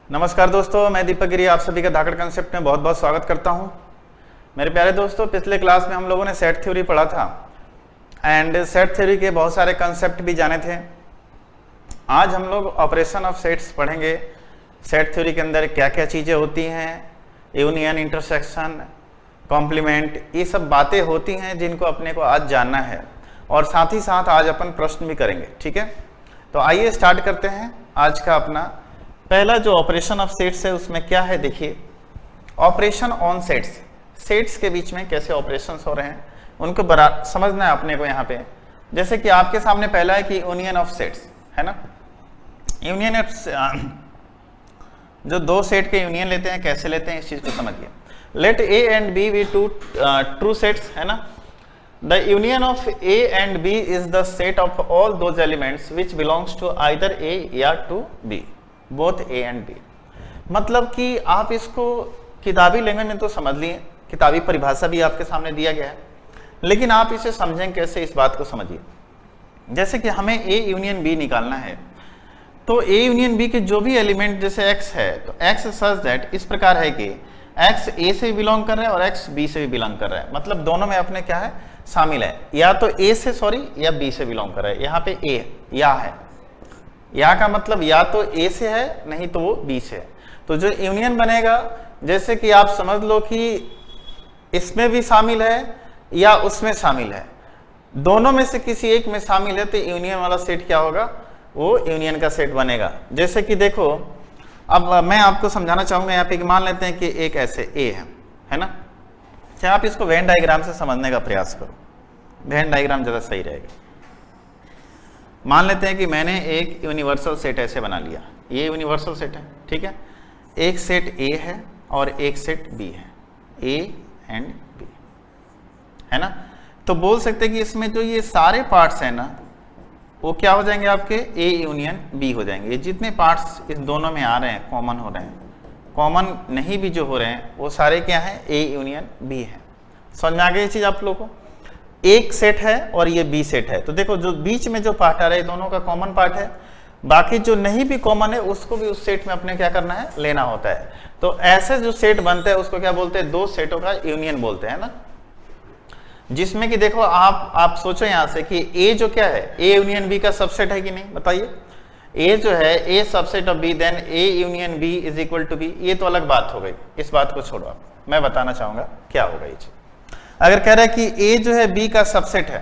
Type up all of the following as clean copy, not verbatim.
नमस्कार दोस्तों, मैं दीपक गिरी आप सभी का धाकड़ कंसेप्ट में बहुत बहुत स्वागत करता हूं। मेरे प्यारे दोस्तों, पिछले क्लास में हम लोगों ने सेट थ्योरी पढ़ा था एंड सेट थ्योरी के बहुत सारे कंसेप्ट भी जाने थे। आज हम लोग ऑपरेशन ऑफ सेट्स पढ़ेंगे। सेट थ्योरी के अंदर क्या क्या चीज़ें होती हैं, यूनियन, इंटरसेक्शन, कॉम्प्लीमेंट, ये सब बातें होती हैं जिनको अपने को आज जानना है और साथ ही साथ आज अपन प्रश्न भी करेंगे। ठीक है, तो आइए स्टार्ट करते हैं आज का अपना पहला जो ऑपरेशन ऑफ सेट्स है उसमें क्या है। देखिए, ऑपरेशन ऑन सेट्स, सेट्स के बीच में कैसे ऑपरेशंस हो रहे हैं उनको समझना है अपने को। यहाँ पे जैसे कि आपके सामने पहला है कि यूनियन ऑफ सेट्स है ना। यूनियन ऑफ जो दो सेट के यूनियन लेते हैं, कैसे लेते हैं इस चीज को समझिए। Let A and B be two true sets है ना। The union of A and B is the set of all those elements which belongs to either A या to B, both A and B. मतलब कि आप इसको किताबी language में तो समझ लिए, किताबी परिभाषा भी आपके सामने दिया गया है, लेकिन आप इसे समझें कैसे, इस बात को समझिए। जैसे कि हमें ए यूनियन बी निकालना है, तो ए यूनियन बी के जो भी एलिमेंट जैसे एक्स है, तो एक्स सच दैट इस प्रकार है कि एक्स ए से भी बिलोंग कर रहा है और एक्स बी से भी बिलोंग कर रहा है। मतलब दोनों में अपने क्या है, शामिल है, या तो ए से या बी से बिलोंग कर रहा है। यहाँ पे ए या है, या का मतलब या तो ए से है नहीं तो वो बी से है। तो जो यूनियन बनेगा, जैसे कि आप समझ लो कि इसमें भी शामिल है या उसमें शामिल है, दोनों में से किसी एक में शामिल है, तो यूनियन वाला सेट क्या होगा, वो यूनियन का सेट बनेगा। जैसे कि देखो, अब मैं आपको समझाना चाहूंगा। यहाँ पे मान लेते हैं कि एक ऐसे ए है ना। क्या आप इसको वेन डायग्राम से समझने का प्रयास करो, वेन डायग्राम ज़्यादा सही रहेगा। मान लेते हैं कि मैंने एक यूनिवर्सल सेट ऐसे बना लिया, ये यूनिवर्सल सेट है, ठीक है। एक सेट ए है और एक सेट बी है, ए एंड बी है ना। तो बोल सकते हैं कि इसमें जो ये सारे पार्ट्स हैं ना, वो क्या हो जाएंगे, आपके ए यूनियन बी हो जाएंगे। ये जितने पार्ट्स इस दोनों में आ रहे हैं, कॉमन हो रहे हैं, कॉमन नहीं भी जो हो रहे हैं, वो सारे क्या हैं, ए यूनियन बी है। समझ में आ गई ये चीज़ आप लोगों को। एक सेट है और ये बी सेट है, तो देखो जो बीच में जो पार्ट आ रहा है दोनों का कॉमन पार्ट है, बाकी जो नहीं भी कॉमन है उसको भी उस सेट में अपने क्या करना है, लेना होता है। तो ऐसे जो सेट बनते हैं उसको क्या बोलते हैं, दो सेटों का यूनियन बोलते हैं ना। जिसमें कि देखो आप सोचो यहाँ से कि ए जो क्या है, ए यूनियन बी का सबसेट है कि नहीं, बताइए। ए जो है A subset of B, then A union B is equal to B. ये तो अलग बात हो गई, इस बात को छोड़ो आप, मैं बताना चाहूंगा क्या होगा ये चीज। अगर कह रहा है कि ए जो है बी का सबसेट है,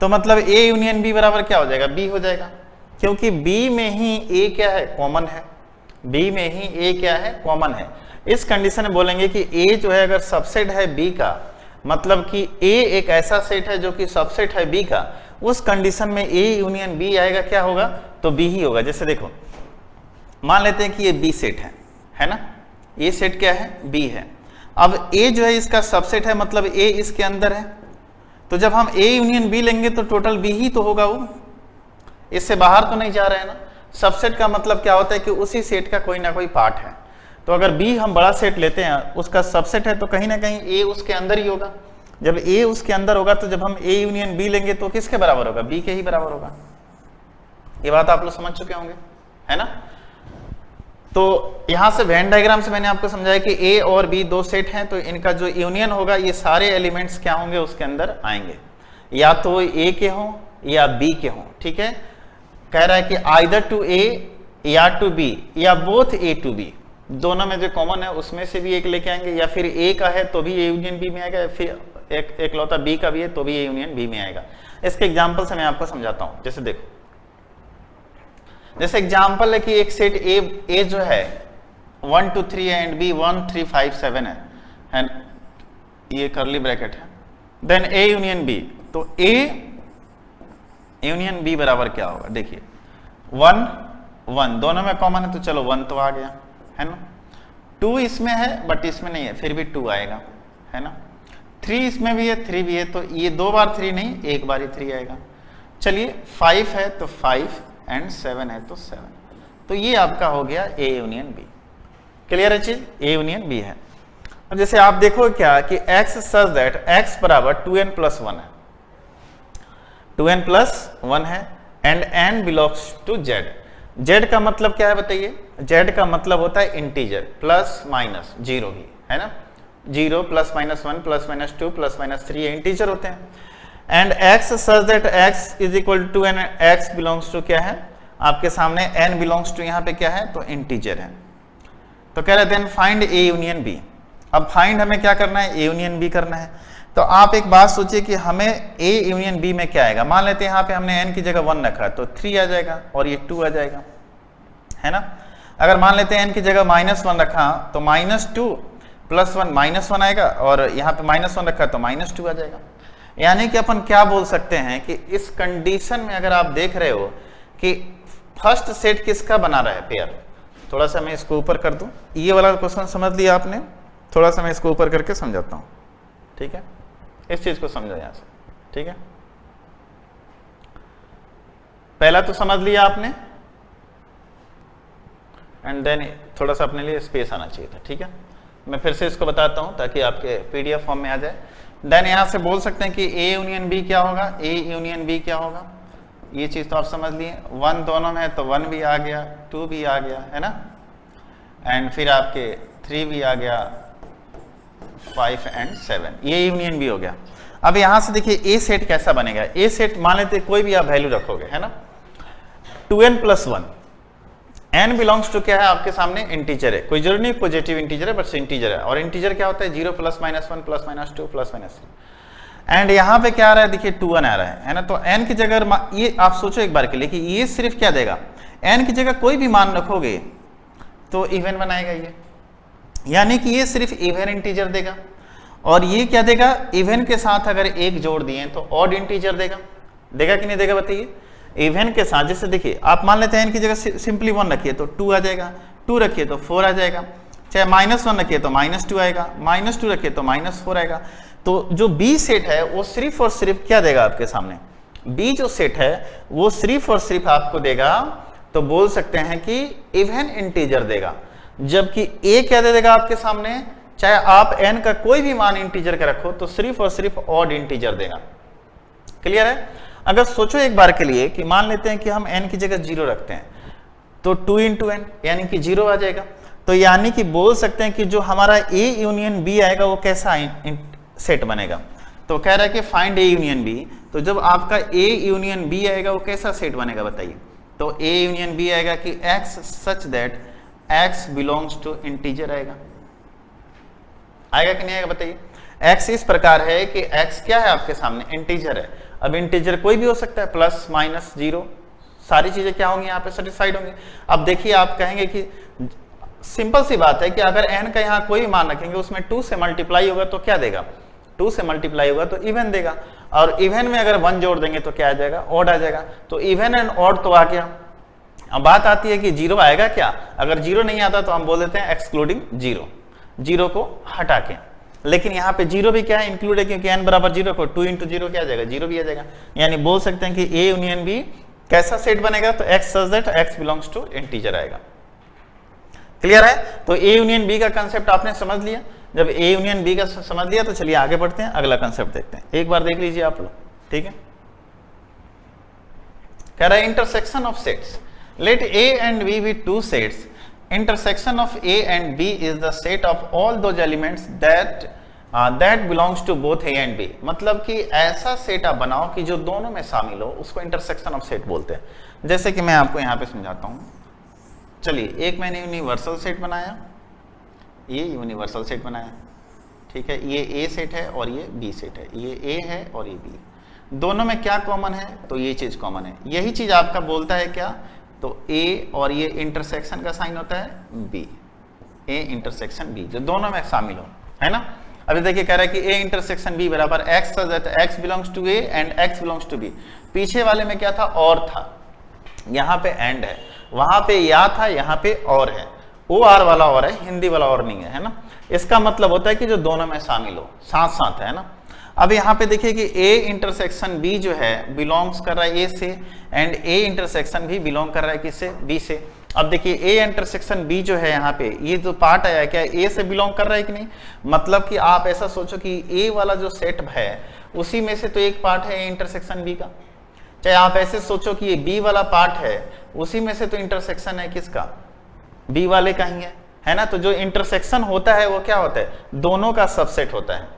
तो मतलब ए यूनियन बी बराबर क्या हो जाएगा, बी हो जाएगा, क्योंकि बी में ही ए क्या है, कॉमन है। बी में ही ए क्या है, कॉमन है। इस कंडीशन में बोलेंगे कि ए जो है अगर सबसेट है बी का, मतलब कि ए एक ऐसा सेट है जो कि सबसेट है बी का, उस कंडीशन में ए यूनियन बी आएगा, क्या होगा, तो बी ही होगा। जैसे देखो, मान लेते हैं कि ये बी सेट है ना, ये सेट क्या है, बी है। अब ए जो है इसका सबसेट है, मतलब ए इसके अंदर है, तो जब हम ए यूनियन बी लेंगे तो टोटल बी ही तो होगा, वो इससे बाहर तो नहीं जा रहा है ना। सबसेट का मतलब क्या होता है कि उसी सेट का कोई ना कोई पार्ट है। तो अगर बी हम बड़ा सेट लेते हैं, उसका सबसेट है, तो कहीं ना कहीं ए उसके अंदर ही होगा। जब ए उसके अंदर होगा तो जब हम ए यूनियन बी लेंगे तो किसके बराबर होगा, बी के ही बराबर होगा। ये बात आप लोग समझ चुके होंगे, है ना। तो यहां से वेन डायग्राम से मैंने आपको समझाया कि ए और बी दो सेट हैं, तो इनका जो यूनियन होगा, ये सारे एलिमेंट्स क्या होंगे, उसके अंदर आएंगे, या तो ए के हों या बी के हों। ठीक है, कह रहा है कि आइदर टू ए या टू बी या बोथ ए टू बी, दोनों में जो कॉमन है उसमें से भी एक लेके आएंगे, या फिर ए का है तो भी ए यूनियन बी में आएगा, या फिर एक लौता बी का भी है तो भी ए यूनियन बी में आएगा। इसके एग्जाम्पल से मैं आपको समझाता हूं। जैसे देखो, जैसे एग्जाम्पल है कि एक सेट ए जो है 1 2 3 एंड बी 1 3 5 7 है, ये करली ब्रैकेट है, देन ए यूनियन बी। तो ए यूनियन बी बराबर क्या होगा, देखिए 1 1 दोनों में कॉमन है, तो चलो 1 तो आ गया, है ना। 2 इसमें है बट इसमें नहीं है, फिर भी 2 आएगा, है ना। 3 इसमें भी है, 3 भी है, तो ये दो बार 3 नहीं, एक बार ही 3 आएगा। चलिए 5 है तो 5 एंड 7 है तो 7, तो ये आपका हो गया ए यूनियन बी। क्लियर है चीज, ए यूनियन बी है। अब जैसे आप देखो क्या कि x सच दैट x बराबर 2n + 1 है, 2n + 1 है, and n belongs to z। z का मतलब क्या है बताइए, जेड का मतलब होता है इंटीजर, प्लस माइनस जीरो भी है ना, 0 plus minus 1 plus minus 2 plus minus 3 ये इंटीजर होते हैं। And x such that x is equal to n x belongs to क्या है आपके सामने, n बिलोंग्स टू यहाँ पे क्या है तो इंटीजर है। तो कह रहे then find A union B. अब फाइंड हमें क्या करना है, ए यूनियन बी करना है। तो आप एक बात सोचिए कि हमें ए यूनियन बी में क्या आएगा। मान लेते हैं यहाँ पे हमने n की जगह 1 रखा तो 3 आ जाएगा और ये 2 आ जाएगा, है ना। अगर मान लेते हैं n की जगह -1 रखा तो -2 प्लस 1 -1 आएगा और यहाँ पे -1 रखा तो -2 आ जाएगा। यानी कि अपन क्या बोल सकते हैं कि इस कंडीशन में अगर आप देख रहे हो कि फर्स्ट सेट किसका बना रहा है पेयर। थोड़ा सा मैं इसको ऊपर कर दूं, ये वाला क्वेश्चन समझ लिया आपने, थोड़ा सा मैं इसको ऊपर करके समझाता हूं, ठीक है। इस चीज को समझो यहां से, ठीक है। पहला तो समझ लिया आपने, एंड देन थोड़ा सा अपने लिए स्पेस आना चाहिए था, ठीक है। मैं फिर से इसको बताता हूं ताकि आपके पीडीएफ फॉर्म में आ जाए। देन यहां से बोल सकते हैं कि ए यूनियन बी क्या होगा, ए यूनियन बी क्या होगा, ये चीज तो आप समझ लिए। 1 दोनों में है तो 1 भी आ गया, 2 भी आ गया, है ना। एंड फिर आपके 3 भी आ गया, 5 एंड 7 ये यूनियन बी हो गया। अब यहां से देखिए ए सेट कैसा बनेगा। ए सेट मान लेते कोई भी आप वैल्यू रखोगे, है ना, 2n plus 1, n belongs to क्या है आपके सामने इंटीजर है, कोई जरूरी नहीं पॉजिटिव इंटीजर है बट इंटीजर है। और इंटीजर क्या होता है 0 plus minus 1 plus minus 2 plus minus 3। And यहाँ पे क्या आ रहा है देखिए 2n आ रहा है ना। तो n की जगह ये आप सोचो एक बार के लिए कि ये सिर्फ क्या देगा, n की जगह कोई भी मान रखोगे तो इवन बनाएगा ये, यानी कि ये सिर्फ इवन इंटीजर देगा। और ये क्या देगा, इवन के साथ अगर एक जोड़ दिए तो ऑड इंटीजर देगा, देगा कि नहीं देगा बताइए। इवन के साथ जैसे देखिए आप मान लेते हैं n की जगह सिंपली 1 रखिए तो 2 आ जाएगा, 2 रखिए तो 4 आ जाएगा, चाहे -1 रखिए तो -2 आएगा, -2 रखिए तो -4 आएगा। तो जो बी सेट है वो सिर्फ और सिर्फ क्या देगा आपके सामने, बी जो सेट है वो सिर्फ और सिर्फ आपको देगा तो बोल सकते हैं कि इवन इंटीजर देगा। जबकि ए क्या दे देगा आपके सामने, चाहे आप n का कोई भी मान इंटीजर का रखो तो सिर्फ और सिर्फ ऑड इंटीजर देगा। क्लियर है। अगर सोचो एक बार के लिए कि मान लेते हैं कि हम n की जगह 0 रखते हैं तो 2 इंटू n यानी कि 0 आ जाएगा। तो यानी कि बोल सकते हैं कि जो हमारा a यूनियन b आएगा वो कैसा सेट बनेगा। तो कह रहा है कि फाइंड a यूनियन b। तो जब आपका a यूनियन b आएगा वो कैसा सेट बनेगा बताइए। तो a यूनियन b आएगा कि x such that x belongs to integer आएगा, आएगा कि नहीं आएगा बताइए। x इस प्रकार है कि x क्या है आपके सामने इंटीजर है। अब इंटीजर कोई भी हो सकता है, प्लस माइनस 0 सारी चीजें क्या होंगी यहाँ पे सेटिस्फाइड होंगी। अब देखिए आप कहेंगे कि सिंपल सी बात है कि अगर n का यहाँ कोई भी मान रखेंगे उसमें 2 से मल्टीप्लाई होगा तो क्या देगा, 2 से मल्टीप्लाई होगा तो इवन देगा। और इवन में अगर 1 जोड़ देंगे तो क्या आ जाएगा, ऑड आ जाएगा। तो इवन एंड ऑड तो आ गया। अब बात आती है कि 0 आएगा क्या। अगर 0 नहीं आता तो हम बोल देते हैं एक्सक्लूडिंग 0, 0 को हटा के। लेकिन यहाँ पे 0 भी क्या है इंक्लूड है, क्योंकि n बराबर 0 को 2 इंटू 0 क्या आ जाएगा, 0 भी आ जाएगा। यानी बोल सकते हैं कि a यूनियन b कैसा सेट बनेगा, तो x such that x belongs to integer आएगा। क्लियर है। तो a यूनियन b का कंसेप्ट आपने समझ लिया। जब a यूनियन b का समझ लिया तो चलिए आगे बढ़ते हैं, अगला कंसेप्ट देखते हैं। एक बार देख लीजिए आप लोग, ठीक है। कह रहा है intersection of sets. Let a and b be two sets. Intersection of a and b is the set of all those elements that belongs to both a and b. मतलब कि ऐसा सेट आप बनाओ कि जो दोनों में शामिल हो, उसको इंटरसेक्शन ऑफ सेट बोलते हैं। जैसे कि मैं आपको यहाँ पे समझाता हूँ। चलिए, एक मैंने यूनिवर्सल सेट बनाया, ये यूनिवर्सल सेट बनाया, ठीक है। ये ए सेट है और ये बी सेट है, ये ए है और ये बी। दोनों में क्या कॉमन है, तो ये चीज कॉमन है। यही चीज आपका बोलता है क्या, तो A और ये इंटरसेक्शन का साइन होता है B, A इंटरसेक्शन B, जो दोनों में शामिल हो, है ना। अभी देखिए कह रहा है कि A इंटरसेक्शन B बराबर x such that x belongs to A and x belongs to B। पीछे वाले में क्या था, और था, यहाँ पे एंड है, वहां पे या था, यहाँ पे और है। OR वाला और है, हिंदी वाला और नहीं है ना। इसका मतलब होता है कि जो दोनों में शामिल हो, साथ साथ है ना। अब यहाँ पे देखिए कि A इंटरसेक्शन B जो है बिलोंग्स कर रहा है A से, एंड A इंटरसेक्शन भी बिलोंग कर रहा है किससे, B से। अब देखिए A इंटरसेक्शन B जो है यहाँ पे ये जो पार्ट आया क्या A से बिलोंग कर रहा है कि नहीं। मतलब कि आप ऐसा सोचो कि A वाला जो सेट है उसी में से तो एक पार्ट है A इंटरसेक्शन B का। चाहे आप ऐसे सोचो कि ये B वाला पार्ट है उसी में से तो इंटरसेक्शन है किसका, बी वाले का ही है ना। तो जो इंटरसेक्शन होता है वो क्या होता है, दोनों का सबसेट होता है।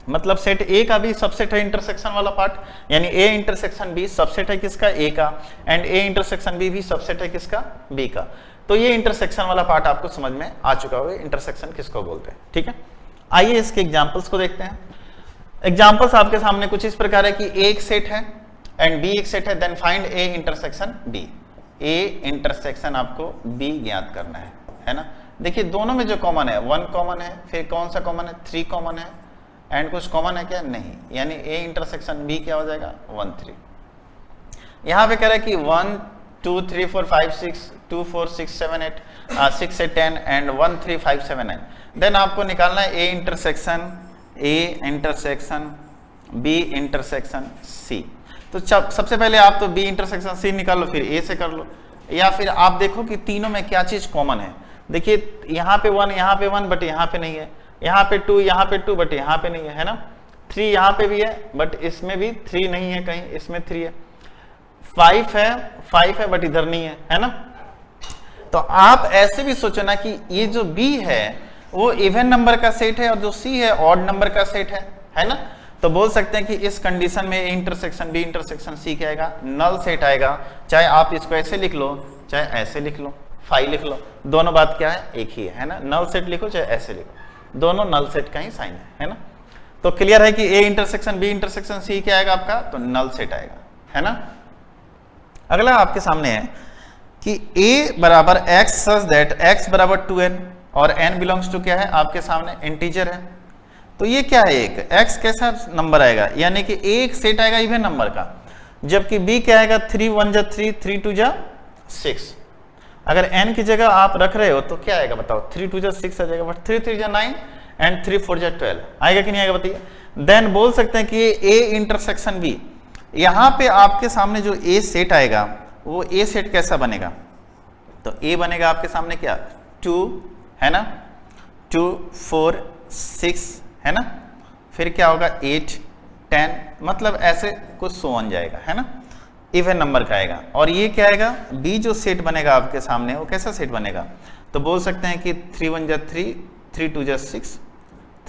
मतलब सेट ए का भी सबसेट है इंटरसेक्शन वाला पार्ट, यानी ए इंटरसेक्शन बी सबसेट है किसका, ए का, एंड ए इंटरसेक्शन बी भी सबसेट है किसका, बी का। तो ये इंटरसेक्शन वाला पार्ट आपको समझ में आ चुका होगा, इंटरसेक्शन किसको बोलते हैं। ठीक है, आइए इसके एग्जांपल्स को देखते हैं। एग्जांपल्स आपके सामने कुछ इस प्रकार है कि ए एक सेट है एंड बी एक सेट है, then find A intersection B. A intersection आपको बी ज्ञात करना है ना। देखिए दोनों में जो कॉमन है 1 कॉमन है, फिर कौन सा कॉमन है, 3 कॉमन है, एंड कुछ कॉमन है क्या, नहीं, यानी ए इंटरसेक्शन बी क्या हो जाएगा, 1 3। यहां पे कह रहा है कि 1 2 3 4 5 6 2 4 6 7 8 6 से 10 एंड 1 3 5 7 9। देन आपको निकालना है A intersection B intersection C. तो सबसे पहले आप तो बी इंटरसेक्शन सी निकाल लो, फिर ए से कर लो, या फिर आप देखो कि तीनों में क्या चीज कॉमन है। देखिए यहाँ पे 1 यहाँ पे 1 बट यहाँ पे नहीं है, यहाँ पे 2 यहाँ पे 2 बट यहाँ पे नहीं है ना। 3 यहाँ पे भी है बट इसमें भी 3 नहीं है, कहीं इसमें 3 है। 5 है बट इधर नहीं है ना। तो आप ऐसे भी सोचो ना कि ये जो B है वो इवन नंबर का सेट है और जो C है ऑड नंबर का सेट है ना। तो बोल सकते हैं कि इस कंडीशन में इंटरसेक्शन B इंटरसेक्शन C क्या आएगा, नल सेट आएगा। चाहे आप इसको ऐसे लिख लो चाहे ऐसे लिख लो, 5 लिख लो, दोनों बात क्या है, एक ही है ना। नल सेट लिखो चाहे ऐसे लिखो, दोनों नल सेट का ही साइन है ना। तो क्लियर है कि A intersection B intersection C क्या आएगा आपका, तो नल सेट आएगा, है ना। अगला आपके सामने है कि A बराबर x सच दैट x बराबर 2n और n बिलोंग्स टू क्या है आपके सामने, इंटीजर है। तो ये क्या है, एक x कैसा नंबर आएगा, यानी कि A एक सेट आएगा इवन नंबर का, जबकि B क्या आएगा, 3 1 जा 3 3 2 जा 6। अगर n की जगह आप रख रहे हो तो क्या आएगा बताओ, 3 2 जा 6 आ जाएगा, बट 3 3 जा 9 एंड 3 4 जा 12 आएगा कि नहीं आएगा बताइए। देन बोल सकते हैं कि A इंटरसेक्शन B, यहाँ पे आपके सामने जो A सेट आएगा वो A सेट कैसा बनेगा, तो A बनेगा आपके सामने क्या, 2 है ना, 2 4 6 है ना, फिर क्या होगा 8 10, मतलब ऐसे कुछ सो ऑन जाएगा, है ना, इवन नंबर का आएगा। और ये क्या आएगा, B जो सेट बनेगा आपके सामने वो कैसा सेट बनेगा, तो बोल सकते हैं कि 3 1 जा 3 3 2 जा 6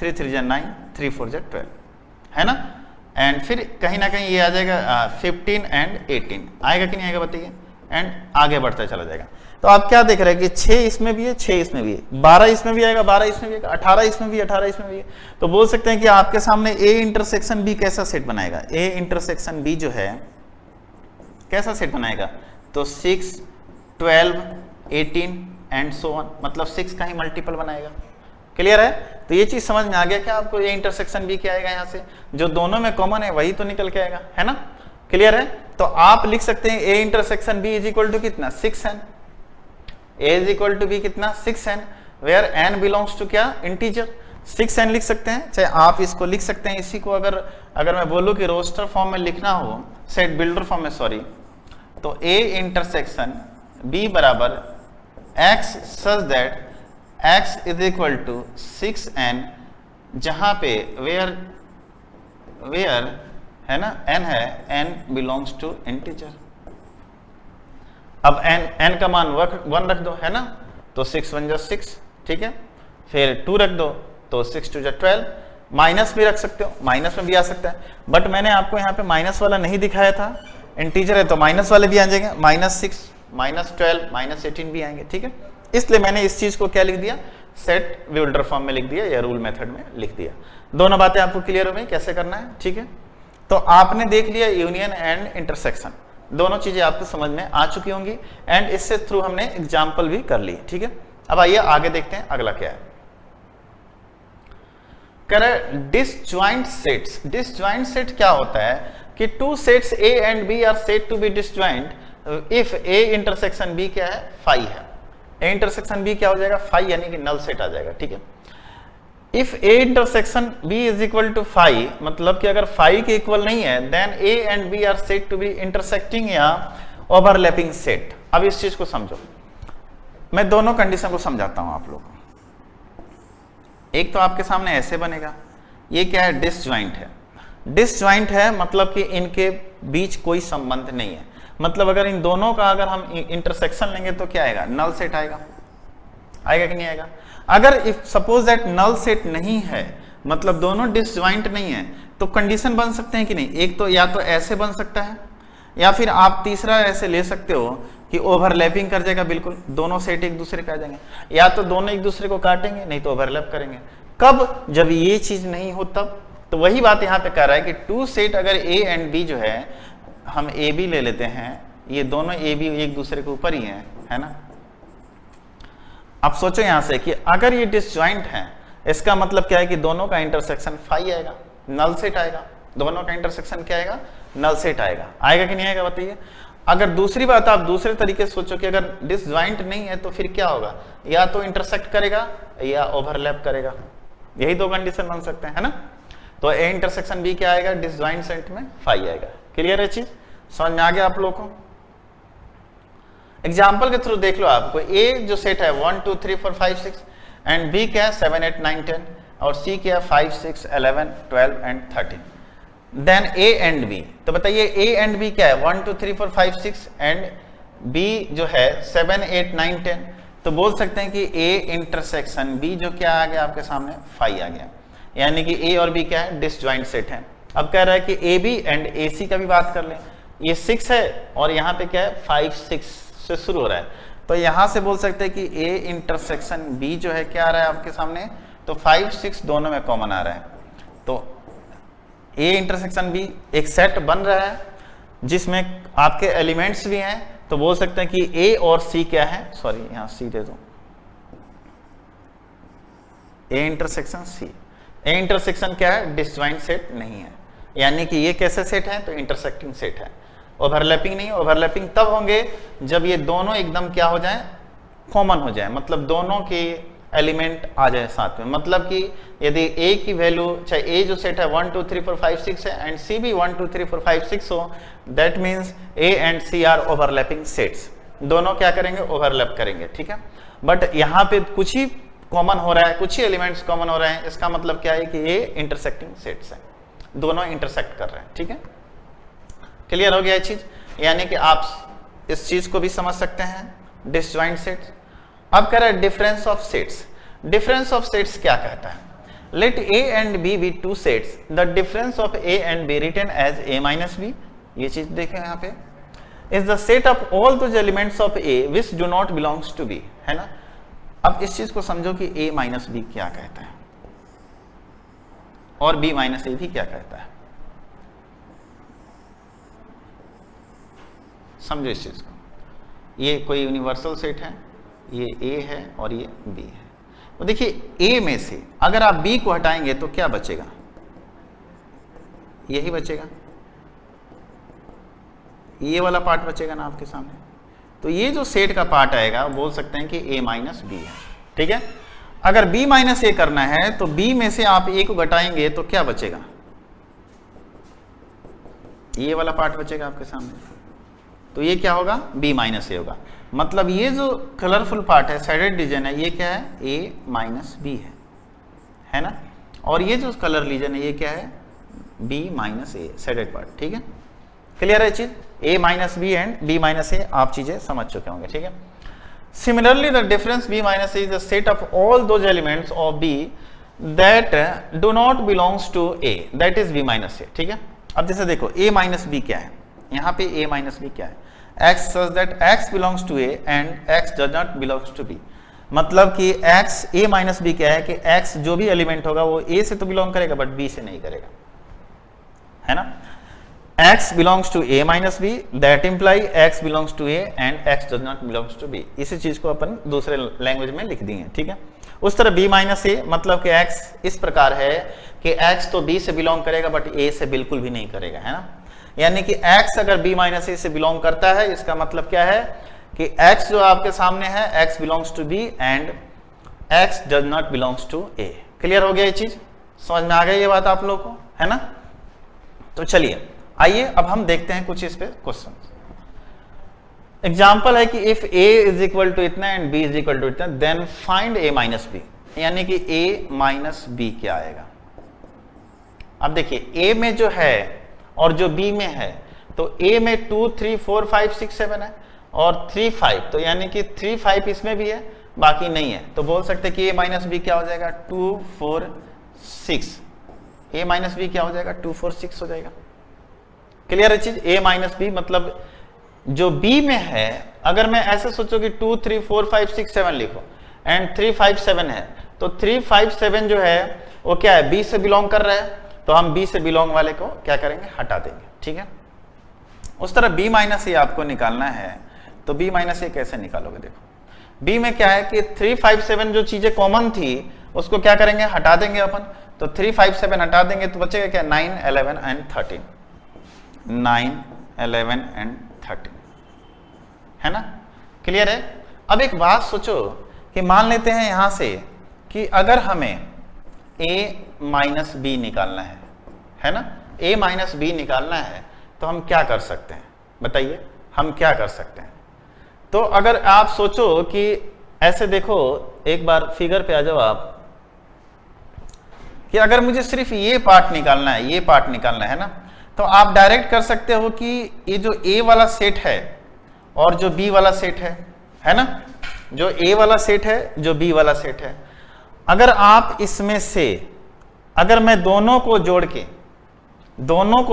3 3 जा 9 3 4 जा 12, है ना। एंड फिर कहीं ना कहीं ये आ जाएगा 15 एंड 18 आएगा कि नहीं आएगा बताइए, एंड आगे बढ़ता चला जाएगा। तो आप क्या देख रहे हैं कि 6 इसमें भी है 6 इसमें भी है, 12 इसमें भी आएगा 12 इसमें भी आएगा, 18 इसमें भी 18 इसमें भी है। तो बोल सकते हैं कि आपके सामने A इंटरसेक्शन B कैसा सेट बनाएगा, A इंटरसेक्शन B जो है कैसा सेट बनाएगा, तो 6 12 18 एंड सो ऑन, मतलब 6 का ही मल्टीपल बनाएगा। क्लियर है। तो ये चीज समझ में आ गया क्या आपको, ये इंटरसेक्शन B क्या आएगा, यहाँ से जो दोनों में कॉमन है वही तो निकल के आएगा, है ना। क्लियर है। तो आप लिख सकते हैं A intersection B is equal to कितना, 6n, A is equal to B कितना, 6n, where n belongs to क्या, इंटीजर, 6n लिख सकते हैं। चाहे आप इसको लिख सकते हैं, इसी को अगर मैं बोलूं कि रोस्टर फॉर्म में लिखना हो, सेट बिल्डर फॉर्म में सॉरी, तो A इंटरसेक्शन B बराबर x such that x is equal to 6n, जहां पे वेयर है ना n है, n बिलोंग्स टू इंटीजर। अब n का मान 1 रख दो, है ना, तो 6 1 जा 6, ठीक है, फिर 2 रख दो तो 6 2 जा 12, माइनस भी रख सकते हो, माइनस में भी आ सकता है, बट मैंने आपको यहाँ पे माइनस वाला नहीं दिखाया था, इंटीजर है तो माइनस वाले भी आ जाएंगे, -6 -12 -18 भी आएंगे, ठीक है। इसलिए मैंने इस चीज को क्या लिख दिया, सेट बिल्डर फॉर्म में लिख दिया या रूल मेथड में लिख दिया। दोनों बातें आपको क्लियर हो गई कैसे करना है, ठीक है। तो आपने देख लिया यूनियन एंड इंटरसेक्शन, दोनों चीजें आपको समझ में आ चुकी होंगी, एंड इससे थ्रू हमने एग्जाम्पल भी कर लिए, ठीक है। अब आइए आगे देखते हैं अगला क्या है। डिसजॉइंट सेट्स, डिसजॉइंट सेट क्या होता है कि two sets A and B are set to be disjoint if A intersection B क्या है, फाई है। A इंटरसेक्शन B क्या हो जाएगा, फाई, यानी कि नल सेट आ जाएगा, ठीक है। If A intersection B is equal to phi, मतलब कि अगर फाई के इक्वल नहीं है, then A and B are set to be intersecting या ओवरलैपिंग सेट। अब इस चीज को समझो, मैं दोनों कंडीशन को समझाता हूं आप लोगों को। एक तो आपके सामने ऐसे बनेगा, ये क्या है, डिसजॉइंट है। डिसजॉइंट है मतलब कि इनके बीच कोई संबंध नहीं है, मतलब अगर इन दोनों का अगर हम इंटरसेक्शन लेंगे तो क्या आएगा, नल सेट आएगा, आएगा कि नहीं आएगा? अगर if suppose that null set नहीं है, मतलब दोनों डिसजॉइंट नहीं है, तो कंडीशन बन सकते हैं कि नहीं? एक तो या तो ऐसे बन सकता है, या फिर आप तीसरा ऐसे ले सकते हो कि ओवरलैपिंग कर जाएगा, बिल्कुल दोनों सेट एक दूसरे के आ जाएंगे, या तो दोनों एक दूसरे को काटेंगे, नहीं तो ओवरलैप करेंगे। कब? जब ये चीज नहीं हो तब। तो वही बात यहाँ पे कह रहा है कि टू सेट अगर ए एंड बी जो है, हम ए बी ले लेते हैं, ये दोनों ए बी एक दूसरे के ऊपर ही है ना। अब सोचो यहां से कि अगर ये डिसजॉइंट है, इसका मतलब क्या है कि दोनों का इंटरसेक्शन फाई आएगा, नल सेट आएगा। दोनों का इंटरसेक्शन क्या आएगा? नल सेट आएगा। आएगा कि नहीं आएगा बताइए? अगर दूसरी बात आप दूसरे तरीके से सोचो कि अगर डिसजॉइंट नहीं है तो फिर क्या होगा? या तो इंटरसेक्ट करेगा या ओवरलैप करेगा, यही दो कंडीशन बन सकते हैं, है ना। तो ए इंटरसेक्शन बी क्या आएगा? डिसजॉइंट सेट में फाई आएगा। क्लियर है चीज? समझ में आ गया आप लोगों को? एग्जाम्पल के थ्रू देख लो आपको। ए जो सेट है 1 2 3 4 5 6 एंड बी क्या है 7 8 9 10 और सी क्या है 5 6 11 12 and 13। Then A and B, तो बताइए ए एंड बी क्या है? 1 2 3 4 5 6 एंड बी जो है 7 8 9 10। तो बोल सकते हैं कि ए इंटरसेक्शन बी जो क्या आ गया आपके सामने? फाई आ गया। यानी कि ए और बी क्या है? डिसजॉइंट सेट है। अब कह रहा है कि ए बी एंड ए सी का भी बात कर लें। ये 6 है और यहाँ पे क्या है? 5 6 से शुरू हो रहा है। तो यहां से बोल सकते हैं कि ए इंटरसेक्शन बी जो है क्या आ रहा है आपके सामने? तो 5 6 दोनों में कॉमन आ रहा है। तो ए इंटरसेक्शन बी एक सेट बन रहा है जिसमें आपके एलिमेंट्स भी हैं। तो बोल सकते हैं कि ए और सी क्या है? सॉरी यहां सी दे दो, ए इंटरसेक्शन सी। ए इंटरसेक्शन क्या है? डिसजॉइंट सेट नहीं है, यानी कि ये कैसे सेट है? तो इंटरसेक्टिंग सेट है। ओवरलैपिंग नहीं, ओवरलैपिंग तब होंगे जब ये दोनों एकदम क्या हो जाए? कॉमन हो जाए, मतलब दोनों के एलिमेंट आ जाए साथ में। मतलब कि यदि ए की वैल्यू, चाहे ए जो सेट है 1 2 3 4 5 6 है एंड सी भी 1 2 3 4 5 6 हो, that means A and C are overlapping sets. दोनों क्या करेंगे? ओवरलैप करेंगे, ठीक है। बट यहाँ पे कुछ ही कॉमन हो रहा है, कुछ ही एलिमेंट्स कॉमन हो रहे हैं। इसका मतलब क्या है कि ये इंटरसेक्टिंग सेट्स है, दोनों इंटरसेक्ट कर रहे हैं, ठीक है। क्लियर हो गया ये चीज? यानी कि आप इस चीज को भी समझ सकते हैं, डिसजॉइंट सेट्स। अब कह रहा है difference of sets. Difference of sets क्या कहता है? Let A and B be two sets, the difference of A and B written as A minus B. ये चीज देखें यहाँ पे, is the set of all those elements of A which do not belongs to B, है ना। अब इस चीज को समझो कि a माइनस बी क्या कहता है और b माइनस ए भी क्या कहता है। समझो इस चीज को। ये कोई यूनिवर्सल सेट है, ये a है और ये b है। तो देखिए a में से अगर आप b को हटाएंगे तो क्या बचेगा? यही बचेगा, ये वाला पार्ट बचेगा ना आपके सामने। तो ये जो सेट का पार्ट आएगा बोल सकते हैं कि a माइनस बी है, ठीक है। अगर b माइनस ए करना है तो b में से आप a को घटाएंगे तो क्या बचेगा? ये वाला पार्ट बचेगा आपके सामने। तो ये क्या होगा? b माइनस ए होगा। मतलब ये जो कलरफुल पार्ट है, शेडेड रीजन है, ये क्या है? a माइनस बी है ना। और ये जो कलर रीजन है ये क्या है? b minus A, shaded part, ठीक है। क्लियर है चीज? a minus B and b minus A आप चीजें समझ चुके होंगे, ठीक है। Similarly the difference b minus A is the set of all those elements of b that do not belongs to a, that is b minus A, ठीक है। अब जैसे देखो a माइनस बी क्या है, यहाँ पे a माइनस बी क्या है? x such that x belongs to a and x does not belongs to b। मतलब कि x a माइनस बी क्या है कि x जो भी एलिमेंट होगा वो a से तो बिलोंग करेगा बट b से नहीं करेगा, है ना। x belongs to a minus b, that imply x belongs to a and x does not belongs to b। इसी चीज को अपन दूसरे लैंग्वेज में लिख दिए, ठीक है। उस तरह b माइनस ए मतलब कि x इस प्रकार है कि x तो b से बिलोंग करेगा बट a से बिल्कुल भी नहीं करेगा, है ना। यानी कि x अगर b माइनस ए से बिलोंग करता है, इसका मतलब क्या है कि x जो आपके सामने है x belongs to b and x does not belongs to a। Clear हो गया ये चीज? समझ में आ गई ये बात आप लोग को, है ना। तो चलिए आइए अब हम देखते हैं कुछ इस पे क्वेश्चन। एग्जाम्पल है कि if a is equal to इतना and b is equal to इतना then find a minus B, यानी कि a माइनस बी क्या आएगा। अब देखिए a में जो है और जो b में है, तो a में 2 3 4 5 6 7 है और 3 5, तो यानी कि 3 5 इसमें भी है बाकी नहीं है, तो बोल सकते हैं कि a माइनस बी क्या हो जाएगा 2 4 6, a माइनस बी क्या हो जाएगा 2 4 6 हो जाएगा। क्लियर है चीज? a माइनस बी मतलब जो b में है, अगर मैं ऐसे सोचो कि 2 3 4 5 6 7 लिखो एंड 3 5 7 है, तो 3 5 7 जो है वो क्या है, b से बिलोंग कर रहा है, तो हम b से बिलोंग वाले को क्या करेंगे, हटा देंगे। ठीक है, उस तरह b माइनस ए आपको निकालना है, तो b माइनस ए कैसे निकालोगे? देखो b में क्या है कि 3 5 7 जो चीजें कॉमन थी उसको क्या करेंगे, हटा देंगे अपन, तो 3 5 7 हटा देंगे तो बचेगा क्या 9 11 एंड 13, 9 11 एंड 13, है ना? क्लियर है? अब एक बात सोचो कि मान लेते हैं यहां से कि अगर हमें a माइनस बी निकालना है ना, a माइनस बी निकालना है, तो हम क्या कर सकते हैं बताइए, हम क्या कर सकते हैं? तो अगर आप सोचो कि ऐसे देखो, एक बार फिगर पे आ जाओ आप, कि अगर मुझे सिर्फ ये पार्ट निकालना है, ये पार्ट निकालना है ना, तो आप डायरेक्ट कर सकते हो कि ये जो a वाला सेट है और जो b वाला सेट है ना, जो a वाला सेट है, जो b वाला सेट है, अगर आप इसमें से अगर मैं दोनों को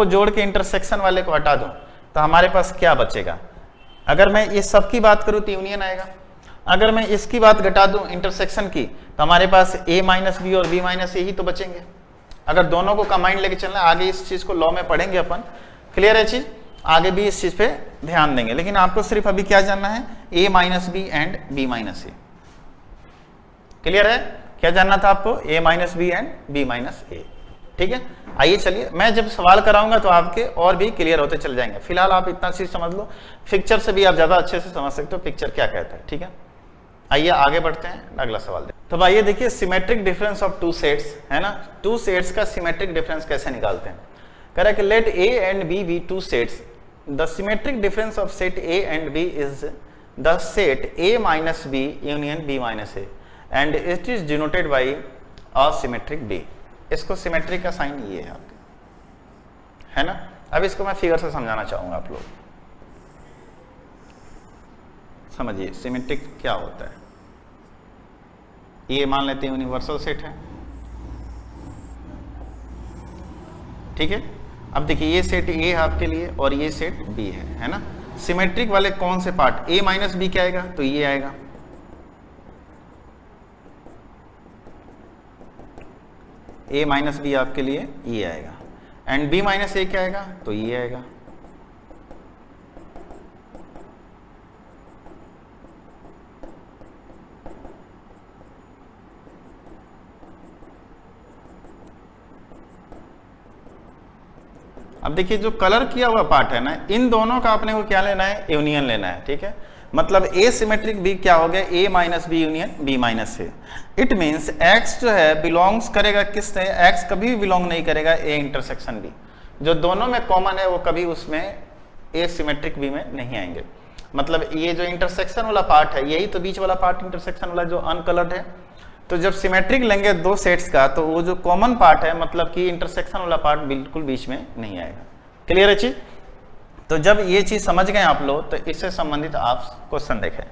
जोड़ के इंटरसेक्शन वाले को हटा दूं, तो हमारे पास क्या बचेगा? अगर मैं ये सब की बात करूं तो यूनियन आएगा, अगर मैं इसकी बात घटा दूं इंटरसेक्शन की, तो हमारे पास a माइनस बी और b माइनस ए ही तो बचेंगे। अगर दोनों को कंबाइंड लेके चलना, आगे इस चीज को लॉ में पढ़ेंगे अपन, क्लियर है चीज? आगे भी इस चीज पे ध्यान देंगे, लेकिन आपको सिर्फ अभी क्या जानना है, a minus B and b minus A. Clear है? क्या जानना था आपको? a minus B and b minus A. ठीक है, आइए चलिए, मैं जब सवाल कराऊंगा तो आपके और भी क्लियर होते चल जाएंगे। फिलहाल आप इतना चीज समझ लो, पिक्चर से भी आप ज्यादा अच्छे से समझ सकते हो पिक्चर क्या कहता है। ठीक है, आइए आगे बढ़ते हैं, अगला सवाल देखते हैं। तो आइए देखिए, symmetric difference of two sets, है ना, टू सेट्स का सिमेट्रिक डिफरेंस कैसे निकालते हैं? कह रहा है कि let a and b be two sets, the symmetric difference of set a and b is the set a minus b union b minus a and it is denoted by A symmetric b। इसको symmetric का sign ये है आपके, है ना। अब इसको मैं फिगर से समझाना चाहूंगा, आप लोग समझिए सिमेट्रिक क्या होता है। ये मान लेते हैं यूनिवर्सल सेट है, ठीक है। अब देखिए ये सेट A है आपके लिए और ये सेट B है ना। सिमेट्रिक वाले कौन से पार्ट, A माइनस बी क्या आएगा, तो ये आएगा, A माइनस बी आपके लिए ये आएगा, एंड B माइनस ए क्या आएगा, तो ये आएगा। अब देखिए जो कलर किया हुआ पार्ट है ना, इन दोनों का अपने को क्या लेना है, यूनियन लेना है, ठीक है। मतलब A सिमेट्रिक B क्या हो गया, A minus B union B minus A. It means X जो है बिलोंग्स करेगा किससे, X कभी भी बिलोंग नहीं करेगा A इंटरसेक्शन B। जो दोनों में कॉमन है वो कभी उसमें A सिमेट्रिक B में नहीं आएंगे। मतलब ये जो इंटरसेक्शन वाला पार्ट है, यही तो बीच वाला पार्ट इंटरसेक्शन वाला जो अनकलर्ड है। तो जब सिमेट्रिक लेंगे दो सेट्स का, तो वो जो कॉमन पार्ट है, मतलब कि इंटरसेक्शन वाला पार्ट बिल्कुल बीच में नहीं आएगा। क्लियर है चीज? तो जब ये चीज समझ गए आप लोग, तो इससे संबंधित आप क्वेश्चन देखें।